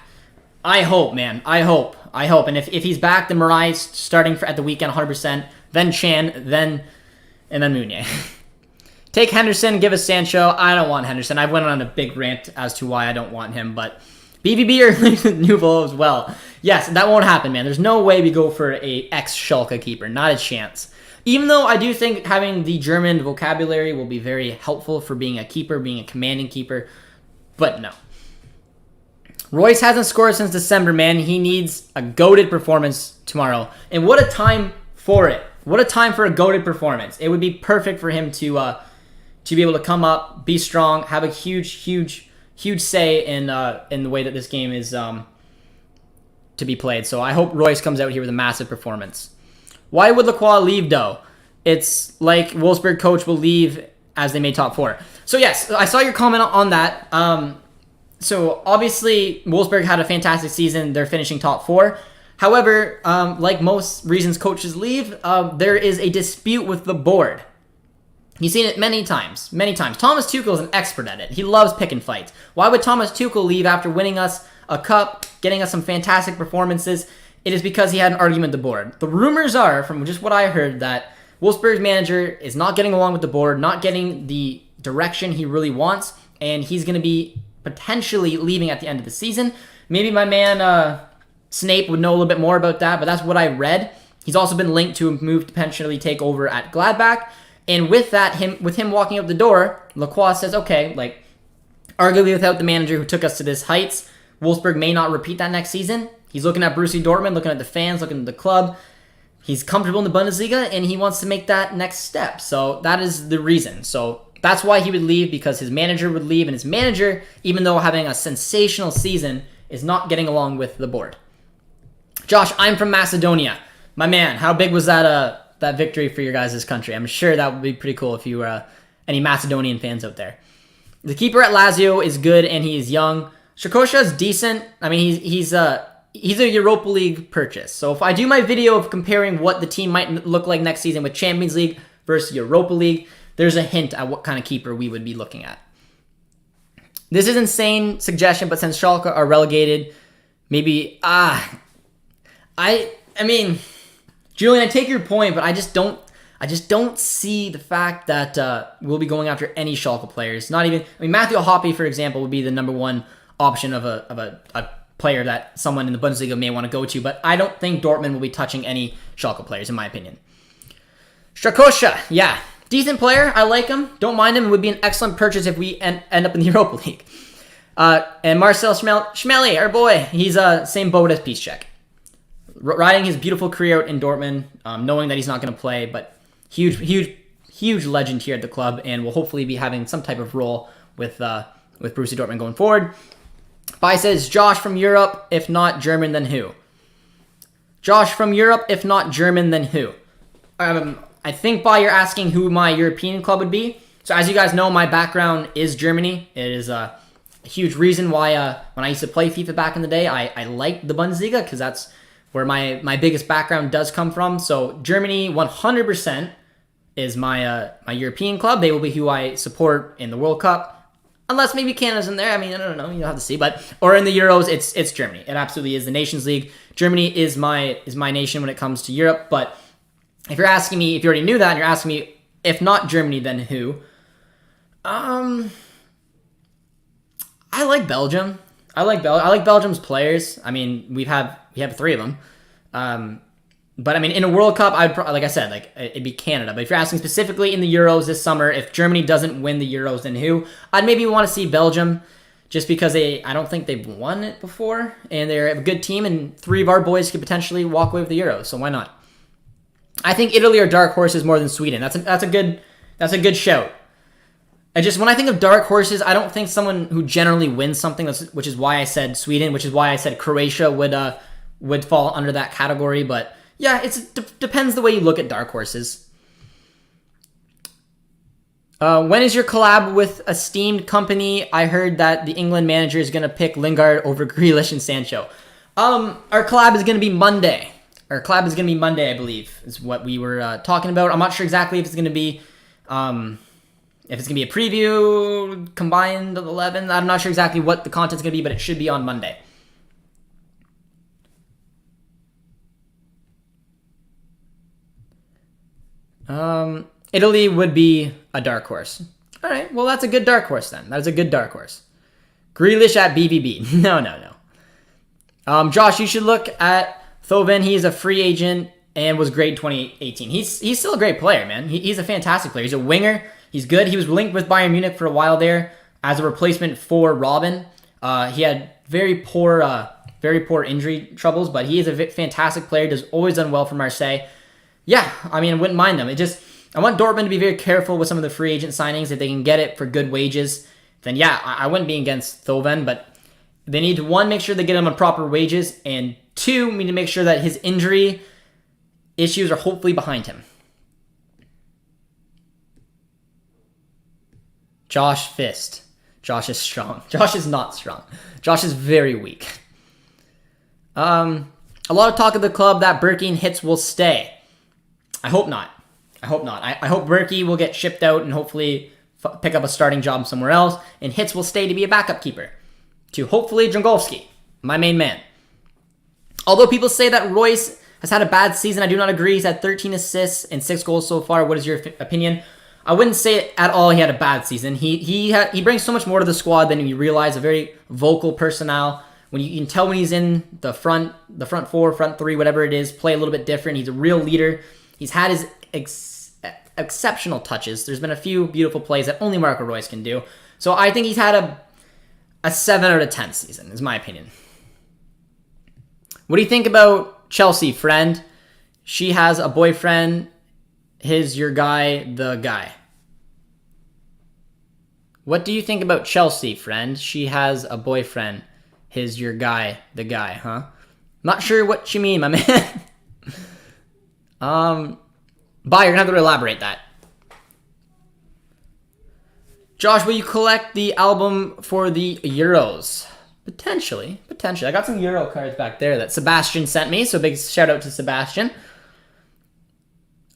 [SPEAKER 1] I hope, man. I hope. And if he's back, then Marai's starting at the weekend 100%. Then Chan, and then Meunier. Take Henderson, give us Sancho. I don't want Henderson. I went on a big rant as to why I don't want him, but BBB or Newell as well. Yes, that won't happen, man. There's no way we go for a ex-Schalke keeper. Not a chance. Even though I do think having the German vocabulary will be very helpful for being a keeper, being a commanding keeper, but no. Royce hasn't scored since December, man. He needs a goated performance tomorrow. And what a time for it. What a time for a goated performance. It would be perfect for him to be able to come up, be strong, have a huge say in the way that this game is to be played. So I hope Royce comes out here with a massive performance. Why would Lacroix leave, though? It's like Wolfsburg coach will leave as they made top four. So yes, I saw your comment on that. So obviously Wolfsburg had a fantastic season. They're finishing top four. However, like most reasons coaches leave, there is a dispute with the board. You've seen it many times, many times. Thomas Tuchel is an expert at it. He loves picking fights. Why would Thomas Tuchel leave after winning us a cup, getting us some fantastic performances? It is because he had an argument with the board. The rumors are, from just what I heard, that Wolfsburg's manager is not getting along with the board, not getting the direction he really wants, and he's going to be potentially leaving at the end of the season. Maybe my man Snape would know a little bit more about that, but that's what I read. He's also been linked to a move to potentially take over at Gladbach. And with that, with him walking out the door, Lacroix says, okay, like, arguably without the manager who took us to this heights, Wolfsburg may not repeat that next season. He's looking at Borussia Dortmund, looking at the fans, looking at the club. He's comfortable in the Bundesliga, and he wants to make that next step. So that is the reason. So that's why he would leave, because his manager would leave, and his manager, even though having a sensational season, is not getting along with the board. Josh, I'm from Macedonia. My man, how big was that victory for your guys' country? I'm sure that would be pretty cool if you were any Macedonian fans out there. The keeper at Lazio is good, and he is young. Strakosha is decent. I mean, he's a Europa League purchase. So if I do my video of comparing what the team might look like next season with Champions League versus Europa League, there's a hint at what kind of keeper we would be looking at. This is insane suggestion, but since Schalke are relegated, maybe I mean, Julian, I take your point, but I just don't see the fact that we'll be going after any Schalke players. Not even, I mean, Matthew Hoppe, for example, would be the number one option of a player that someone in the Bundesliga may want to go to, but I don't think Dortmund will be touching any Schalke players, in my opinion. Strakosha, yeah, decent player. I like him. Don't mind him. It would be an excellent purchase if we end up in the Europa League. And Marcel Schmelly, our boy, he's same boat as Piszczek. Riding his beautiful career out in Dortmund, knowing that he's not going to play, but huge legend here at the club, and will hopefully be having some type of role with Borussia Dortmund going forward. Bai says, Josh from Europe, if not German, then who? Josh from Europe, if not German, then who? I think, Bai, you're asking who my European club would be. So as you guys know, my background is Germany. It is a huge reason why when I used to play FIFA back in the day, I liked the Bundesliga, because that's where my biggest background does come from. So Germany 100% is my European club. They will be who I support in the World Cup. Unless maybe Canada's in there. I mean, I don't know. You'll have to see. Or in the Euros, it's Germany. It absolutely is the Nations League. Germany is my nation when it comes to Europe. But if you're asking me, if you already knew that, and you're asking me, if not Germany, then who? I like Belgium. I like Belgium's players. I mean, we have 3 of them. But I mean, in a World Cup, like I said, it'd be Canada. But if you're asking specifically in the Euros this summer, if Germany doesn't win the Euros, then who? I'd maybe want to see Belgium, just because I don't think they've won it before, and they're a good team, and 3 of our boys could potentially walk away with the Euros. So why not? I think Italy are dark horses more than Sweden. That's a good shout. When I think of dark horses, I don't think someone who generally wins something, which is why I said Sweden, which is why I said Croatia would fall under that category. But yeah, it depends the way you look at dark horses. When is your collab with esteemed company? I heard that the England manager is going to pick Lingard over Grealish and Sancho. Our collab is going to be Monday. I believe, is what we were talking about. I'm not sure exactly if it's going to be... if it's going to be a preview, combined 11, I'm not sure exactly what the content's going to be, but it should be on Monday. Italy would be a dark horse. All right, well, that's a good dark horse then. That is a good dark horse. Grealish at BVB. No. Josh, you should look at Thauvin. He is a free agent and was great in 2018. He's still a great player, man. He's a fantastic player. He's a winger. He's good. He was linked with Bayern Munich for a while there as a replacement for Robin. He had very poor injury troubles, but he is a fantastic player. Does always done well for Marseille. Yeah, I mean, I wouldn't mind them. I want Dortmund to be very careful with some of the free agent signings. If they can get it for good wages, then yeah, I wouldn't be against Thauvin, but they need to, 1, make sure they get him on proper wages, and 2, we need to make sure that his injury issues are hopefully behind him. Josh Fist. Josh is strong. Josh is not strong. Josh is very weak. A lot of talk of the club that Berkey and Hitz will stay. I hope not. I hope not. I hope Berkey will get shipped out and hopefully pick up a starting job somewhere else, and Hitz will stay to be a backup keeper to hopefully Dragowski, my main man. Although people say that Royce has had a bad season, I do not agree. He's had 13 assists and 6 goals so far. What is your opinion? I wouldn't say at all he had a bad season. He brings so much more to the squad than you realize. A very vocal personnel. When you can tell when he's in the front four, front three, whatever it is, play a little bit different. He's a real leader. He's had his exceptional touches. There's been a few beautiful plays that only Marco Reus can do. So I think he's had a 7 out of 10 season, is my opinion. What do you think about Chelsea, friend? She has a boyfriend. His, your guy, the guy. What do you think about Chelsea, friend? She has a boyfriend. His, your guy, the guy, huh? Not sure what you mean, my man. Bye, you're gonna have to elaborate that. Josh, will you collect the album for the Euros? Potentially. I got some Euro cards back there that Sebastian sent me, so big shout out to Sebastian.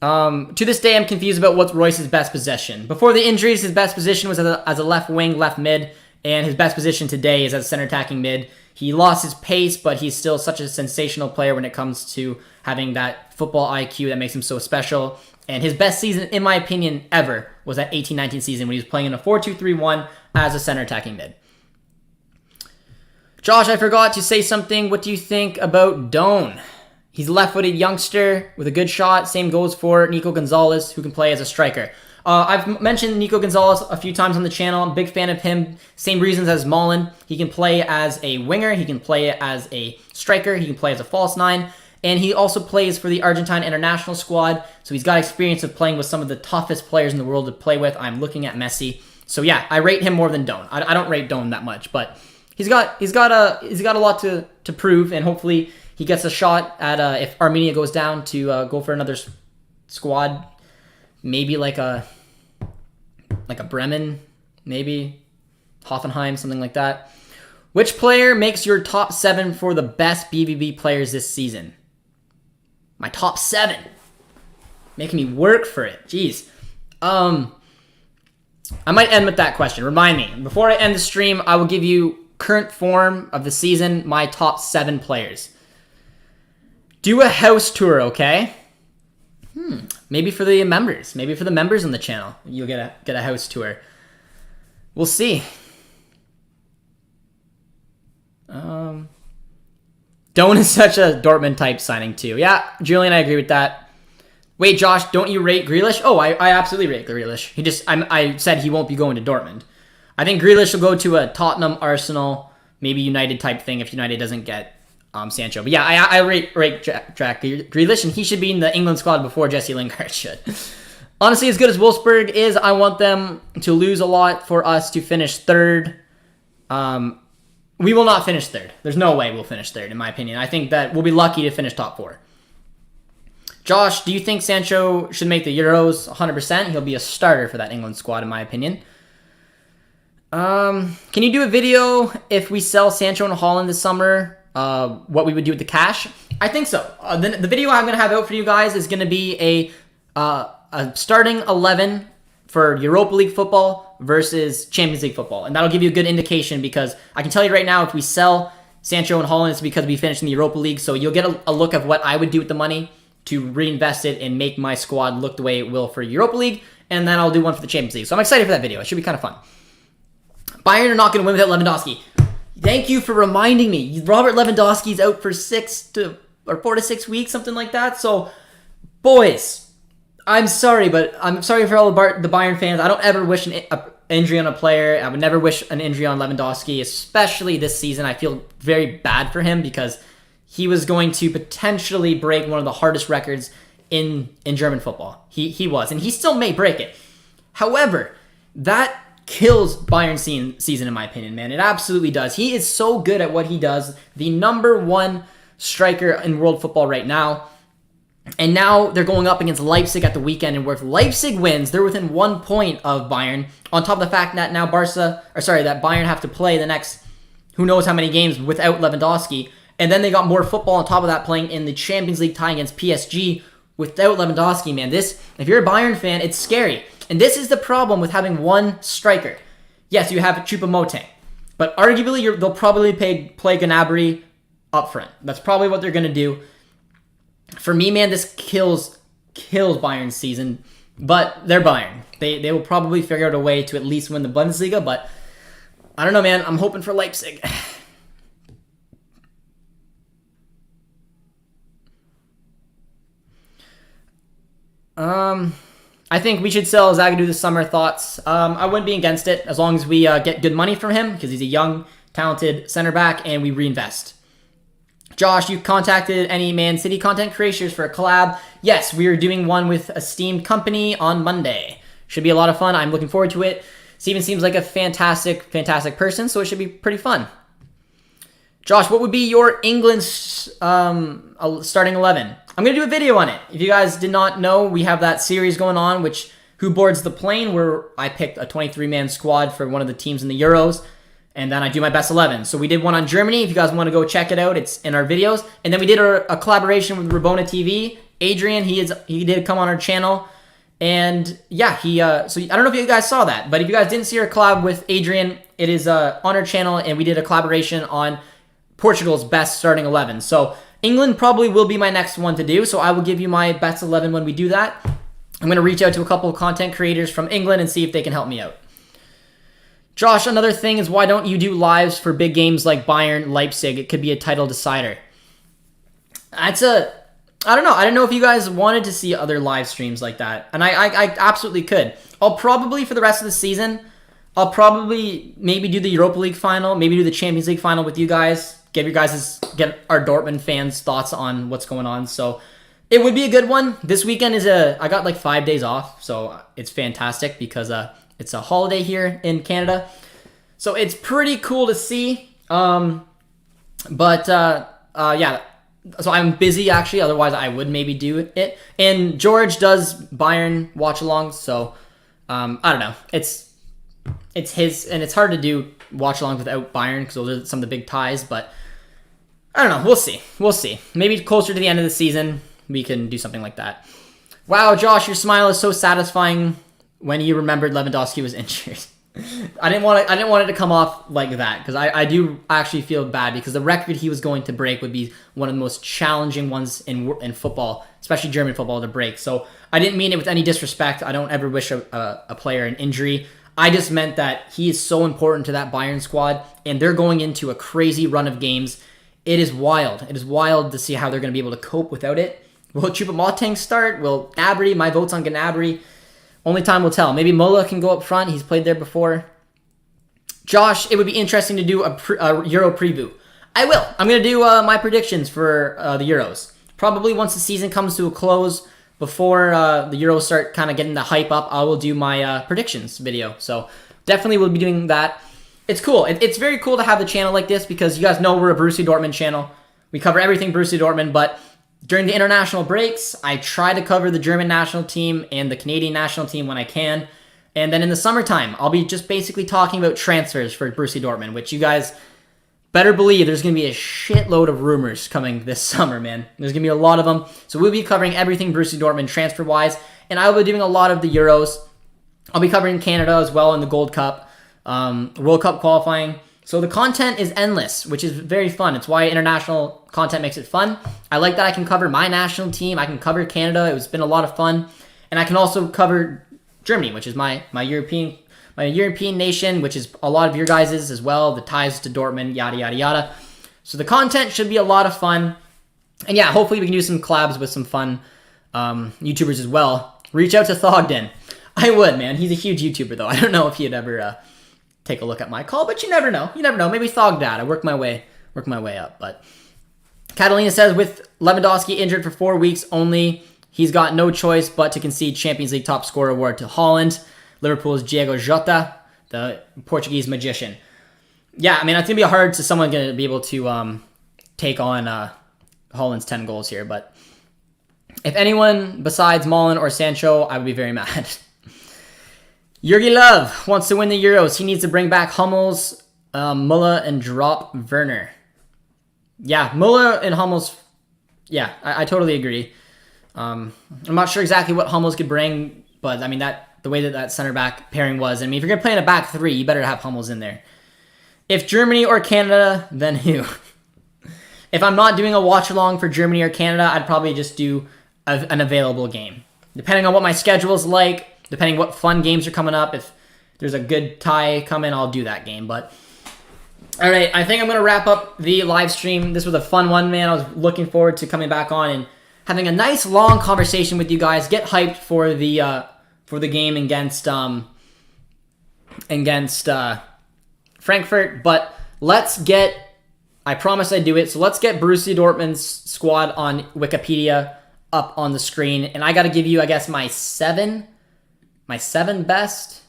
[SPEAKER 1] To this day, I'm confused about what's Royce's best position. Before the injuries, his best position was as a left wing, left mid, and his best position today is as a center attacking mid. He lost his pace, but he's still such a sensational player when it comes to having that football IQ that makes him so special. And his best season, in my opinion, ever was that 18-19 season when he was playing in a 4-2-3-1 as a center attacking mid. Josh, I forgot to say something. What do you think about Doan? He's a left-footed youngster with a good shot. Same goes for Nico Gonzalez, who can play as a striker. I've mentioned Nico Gonzalez a few times on the channel. I'm a big fan of him. Same reasons as Mullen. He can play as a winger. He can play as a striker. He can play as a false nine. And he also plays for the Argentine international squad. So he's got experience of playing with some of the toughest players in the world to play with. I'm looking at Messi. So yeah, I rate him more than Doan. I don't rate Doan that much, but he's got a lot to prove, and hopefully he gets a shot at if Armenia goes down to go for another squad. Maybe like a Bremen, maybe Hoffenheim, something like that. Which player makes your top 7 for the best BVB players this season? My top 7. Making me work for it. Jeez. I might end with that question. Remind me. Before I end the stream, I will give you current form of the season, my top 7 players. Do a house tour, okay? Maybe for the members. Maybe for the members on the channel, you'll get a house tour. We'll see. Doan is such a Dortmund type signing too. Yeah, Julian, I agree with that. Wait, Josh, don't you rate Grealish? Oh, I absolutely rate Grealish. I said he won't be going to Dortmund. I think Grealish will go to a Tottenham, Arsenal, maybe United type thing if United doesn't get Sancho. But yeah, I rate Jack Grealish, and he should be in the England squad before Jesse Lingard should. Honestly, as good as Wolfsburg is, I want them to lose a lot for us to finish third. We will not finish third. There's no way we'll finish third, in my opinion. I think that we'll be lucky to finish top 4. Josh, do you think Sancho should make the Euros 100%? He'll be a starter for that England squad, in my opinion. Can you do a video if we sell Sancho and Haaland this summer? What we would do with the cash? I think so. The video I'm going to have out for you guys is going to be a starting 11 for Europa League football versus Champions League football. And that'll give you a good indication, because I can tell you right now, if we sell Sancho and Haaland, it's because we finished in the Europa League. So you'll get a look of what I would do with the money to reinvest it and make my squad look the way it will for Europa League. And then I'll do one for the Champions League. So I'm excited for that video. It should be kind of fun. Bayern are not going to win without Lewandowski. Thank you for reminding me. Robert Lewandowski's out for 4 to 6 weeks, something like that. So, boys, I'm sorry, but I'm sorry for all the Bayern fans. I don't ever wish an injury on a player. I would never wish an injury on Lewandowski, especially this season. I feel very bad for him because he was going to potentially break one of the hardest records in German football. He was, and he still may break it. However, that kills Bayern season, in my opinion, man. It absolutely does. He is so good at what he does. The number 1 striker in world football right now. And now they're going up against Leipzig at the weekend, and if Leipzig wins, they're within 1 point of Bayern. On top of the fact that now that Bayern have to play the next who knows how many games without Lewandowski. And then they got more football on top of that, playing in the Champions League tie against PSG without Lewandowski, man. This, if you're a Bayern fan, it's scary. And this is the problem with having one striker. Yes, you have Choupo-Moting, but arguably they'll probably play Gnabry up front. That's probably what they're going to do. For me, man, this kills Bayern's season, but they're Bayern. They will probably figure out a way to at least win the Bundesliga, but I don't know, man. I'm hoping for Leipzig. I think we should sell Zagadou this summer. Thoughts? I wouldn't be against it as long as we get good money from him because he's a young, talented center back and we reinvest. Josh, you contacted any Man City content creators for a collab? Yes, we are doing one with a Esteemed Company on Monday. Should be a lot of fun. I'm looking forward to it. Steven seems like a fantastic person, so it should be pretty fun. Josh, what would be your England starting 11? I'm going to do a video on it. If you guys did not know, we have that series going on, which Who Boards the Plane, where I picked a 23-man squad for one of the teams in the Euros, and then I do my best 11. So we did one on Germany. If you guys want to go check it out, it's in our videos. And then we did a collaboration with Rabona TV. Adrian, he did come on our channel. And yeah, so I don't know if you guys saw that, but if you guys didn't see our collab with Adrian, it is on our channel, and we did a collaboration on Portugal's best starting 11. So England probably will be my next one to do, so I will give you my best 11 when we do that. I'm going to reach out to a couple of content creators from England and see if they can help me out. Josh, another thing is why don't you do lives for big games like Bayern, Leipzig? It could be a title decider. I don't know. I don't know if you guys wanted to see other live streams like that, and I absolutely could. I'll probably, for the rest of the season, I'll probably maybe do the Europa League final, maybe do the Champions League final with you guys, get our Dortmund fans' thoughts on what's going on. So it would be a good one. This weekend I got like 5 days off, so it's fantastic because it's a holiday here in Canada. So it's pretty cool to see. Yeah. So I'm busy actually, otherwise I would maybe do it. And George does Bayern watch alongs, so I don't know. It's his, and it's hard to do watch alongs without Bayern because those are some of the big ties, but I don't know. We'll see. Maybe closer to the end of the season we can do something like that. Wow, Josh, your smile is so satisfying when you remembered Lewandowski was injured. I didn't want it to come off like that because I do actually feel bad because the record he was going to break would be one of the most challenging ones in football, especially German football, to break. So I didn't mean it with any disrespect. I don't ever wish a player an injury. I just meant that he is so important to that Bayern squad, and they're going into a crazy run of games. It is wild. It is wild to see how they're going to be able to cope without it. Will Choupo-Moting start? Will Gnabry? My vote's on Gnabry. Only time will tell. Maybe Muller can go up front. He's played there before. Josh, it would be interesting to do a Euro preview. I will. I'm going to do my predictions for the Euros. Probably once the season comes to a close, before the Euros start kind of getting the hype up, I will do my predictions video. So definitely will be doing that. It's cool. It's very cool to have the channel like this because you guys know we're a Borussia Dortmund channel. We cover everything Borussia Dortmund, but during the international breaks, I try to cover the German national team and the Canadian national team when I can. And then in the summertime, I'll be just basically talking about transfers for Borussia Dortmund, which you guys better believe there's going to be a shitload of rumors coming this summer, man. There's going to be a lot of them. So we'll be covering everything Borussia Dortmund transfer-wise, and I will be doing a lot of the Euros. I'll be covering Canada as well in the Gold Cup, World Cup qualifying. So the content is endless, which is very fun. It's why international content makes it fun. I like that I can cover my national team. I can cover Canada. It's been a lot of fun. And I can also cover Germany, which is my European nation, which is a lot of your guys's as well. The ties to Dortmund, yada, yada, yada. So the content should be a lot of fun. And yeah, hopefully we can do some collabs with some fun YouTubers as well. Reach out to Thogden. I would, man. He's a huge YouTuber, though. I don't know if he'd ever take a look at my call, but you never know. You never know. Maybe Thogdad. I work my way up. But Catalina says, with Lewandowski injured for 4 weeks only, he's got no choice but to concede Champions League top scorer award to Haaland. Liverpool's Diego Jota, the Portuguese magician. Yeah, I mean, it's going to be hard to someone going to be able to take on Haaland's 10 goals here. But if anyone besides Malen or Sancho, I would be very mad. Jurgi Love wants to win the Euros. He needs to bring back Hummels, Muller, and drop Werner. yeah, Muller and Hummels, yeah, I totally agree. I'm not sure exactly what Hummels could bring, but I mean, the way that center back pairing was, I mean, if you're going to play in a back three, you better have Hummels in there. If Germany or Canada, then who? If I'm not doing a watch-along for Germany or Canada, I'd probably just do an available game. Depending on what my schedule is like, depending what fun games are coming up, if there's a good tie coming, I'll do that game. But, all right, I think I'm going to wrap up the live stream. This was a fun one, man. I was looking forward to coming back on and having a nice, long conversation with you guys. Get hyped for the game against Frankfurt. But let's get... I promise I'd do it. So let's get Borussia Dortmund's squad on Wikipedia up on the screen. And I got to give you, I guess, my seven best,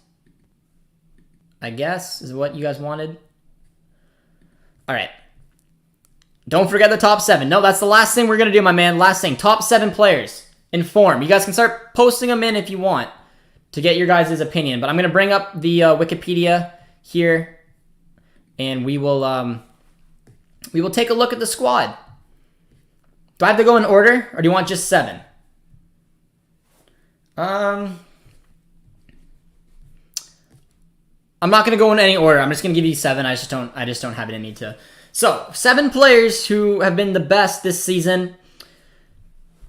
[SPEAKER 1] I guess, is what you guys wanted. All right. Don't forget the top 7. No, that's the last thing we're going to do, my man. Last thing. Top 7 players in form. You guys can start posting them in if you want to get your guys' opinion. But I'm going to bring up the Wikipedia here. And we will take a look at the squad. Do I have to go in order, or do you want just 7? I'm not going to go in any order. I'm just going to give you 7. I just don't have it in me to. So, 7 players who have been the best this season.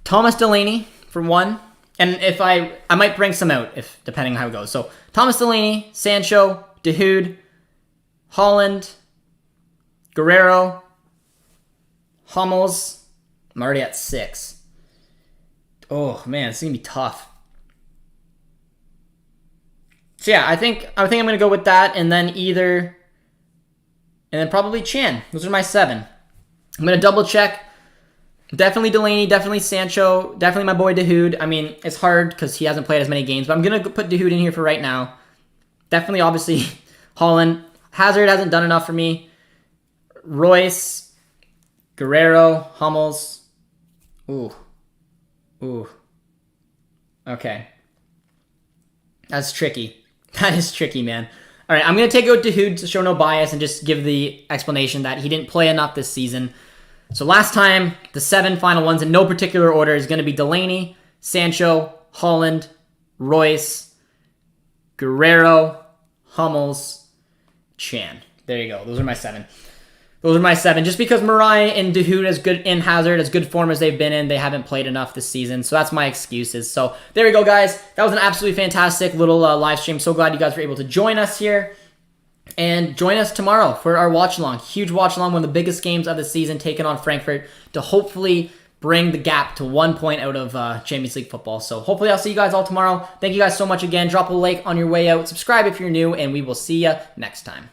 [SPEAKER 1] Thomas Delaney, for 1. And if I might bring some out, depending on how it goes. So, Thomas Delaney, Sancho, De Hood, Haaland, Guerrero, Hummels. I'm already at 6. Oh, man, it's going to be tough. So, yeah, I think I'm going to go with that, and then probably Chan. Those are my 7. I'm going to double check. Definitely Delaney, definitely Sancho, definitely my boy De Hood. I mean, it's hard because he hasn't played as many games, but I'm going to put De Hood in here for right now. Definitely, obviously, Haaland. Hazard hasn't done enough for me. Royce, Guerrero, Hummels. Ooh. Okay. That's tricky. That is tricky, man. All right, I'm going to take out De Hood to show no bias and just give the explanation that he didn't play enough this season. So last time, the 7 final ones in no particular order is going to be Delaney, Sancho, Haaland, Royce, Guerrero, Hummels, Chan. There you go. Those are my 7. Just because Marai and De Hood and Hazard, as good form as they've been in, they haven't played enough this season. So that's my excuses. So there we go, guys. That was an absolutely fantastic little live stream. So glad you guys were able to join us here. And join us tomorrow for our watch-along. Huge watch-along, one of the biggest games of the season, taking on Frankfurt to hopefully bring the gap to 1 point out of Champions League football. So hopefully I'll see you guys all tomorrow. Thank you guys so much again. Drop a like on your way out. Subscribe if you're new, and we will see you next time.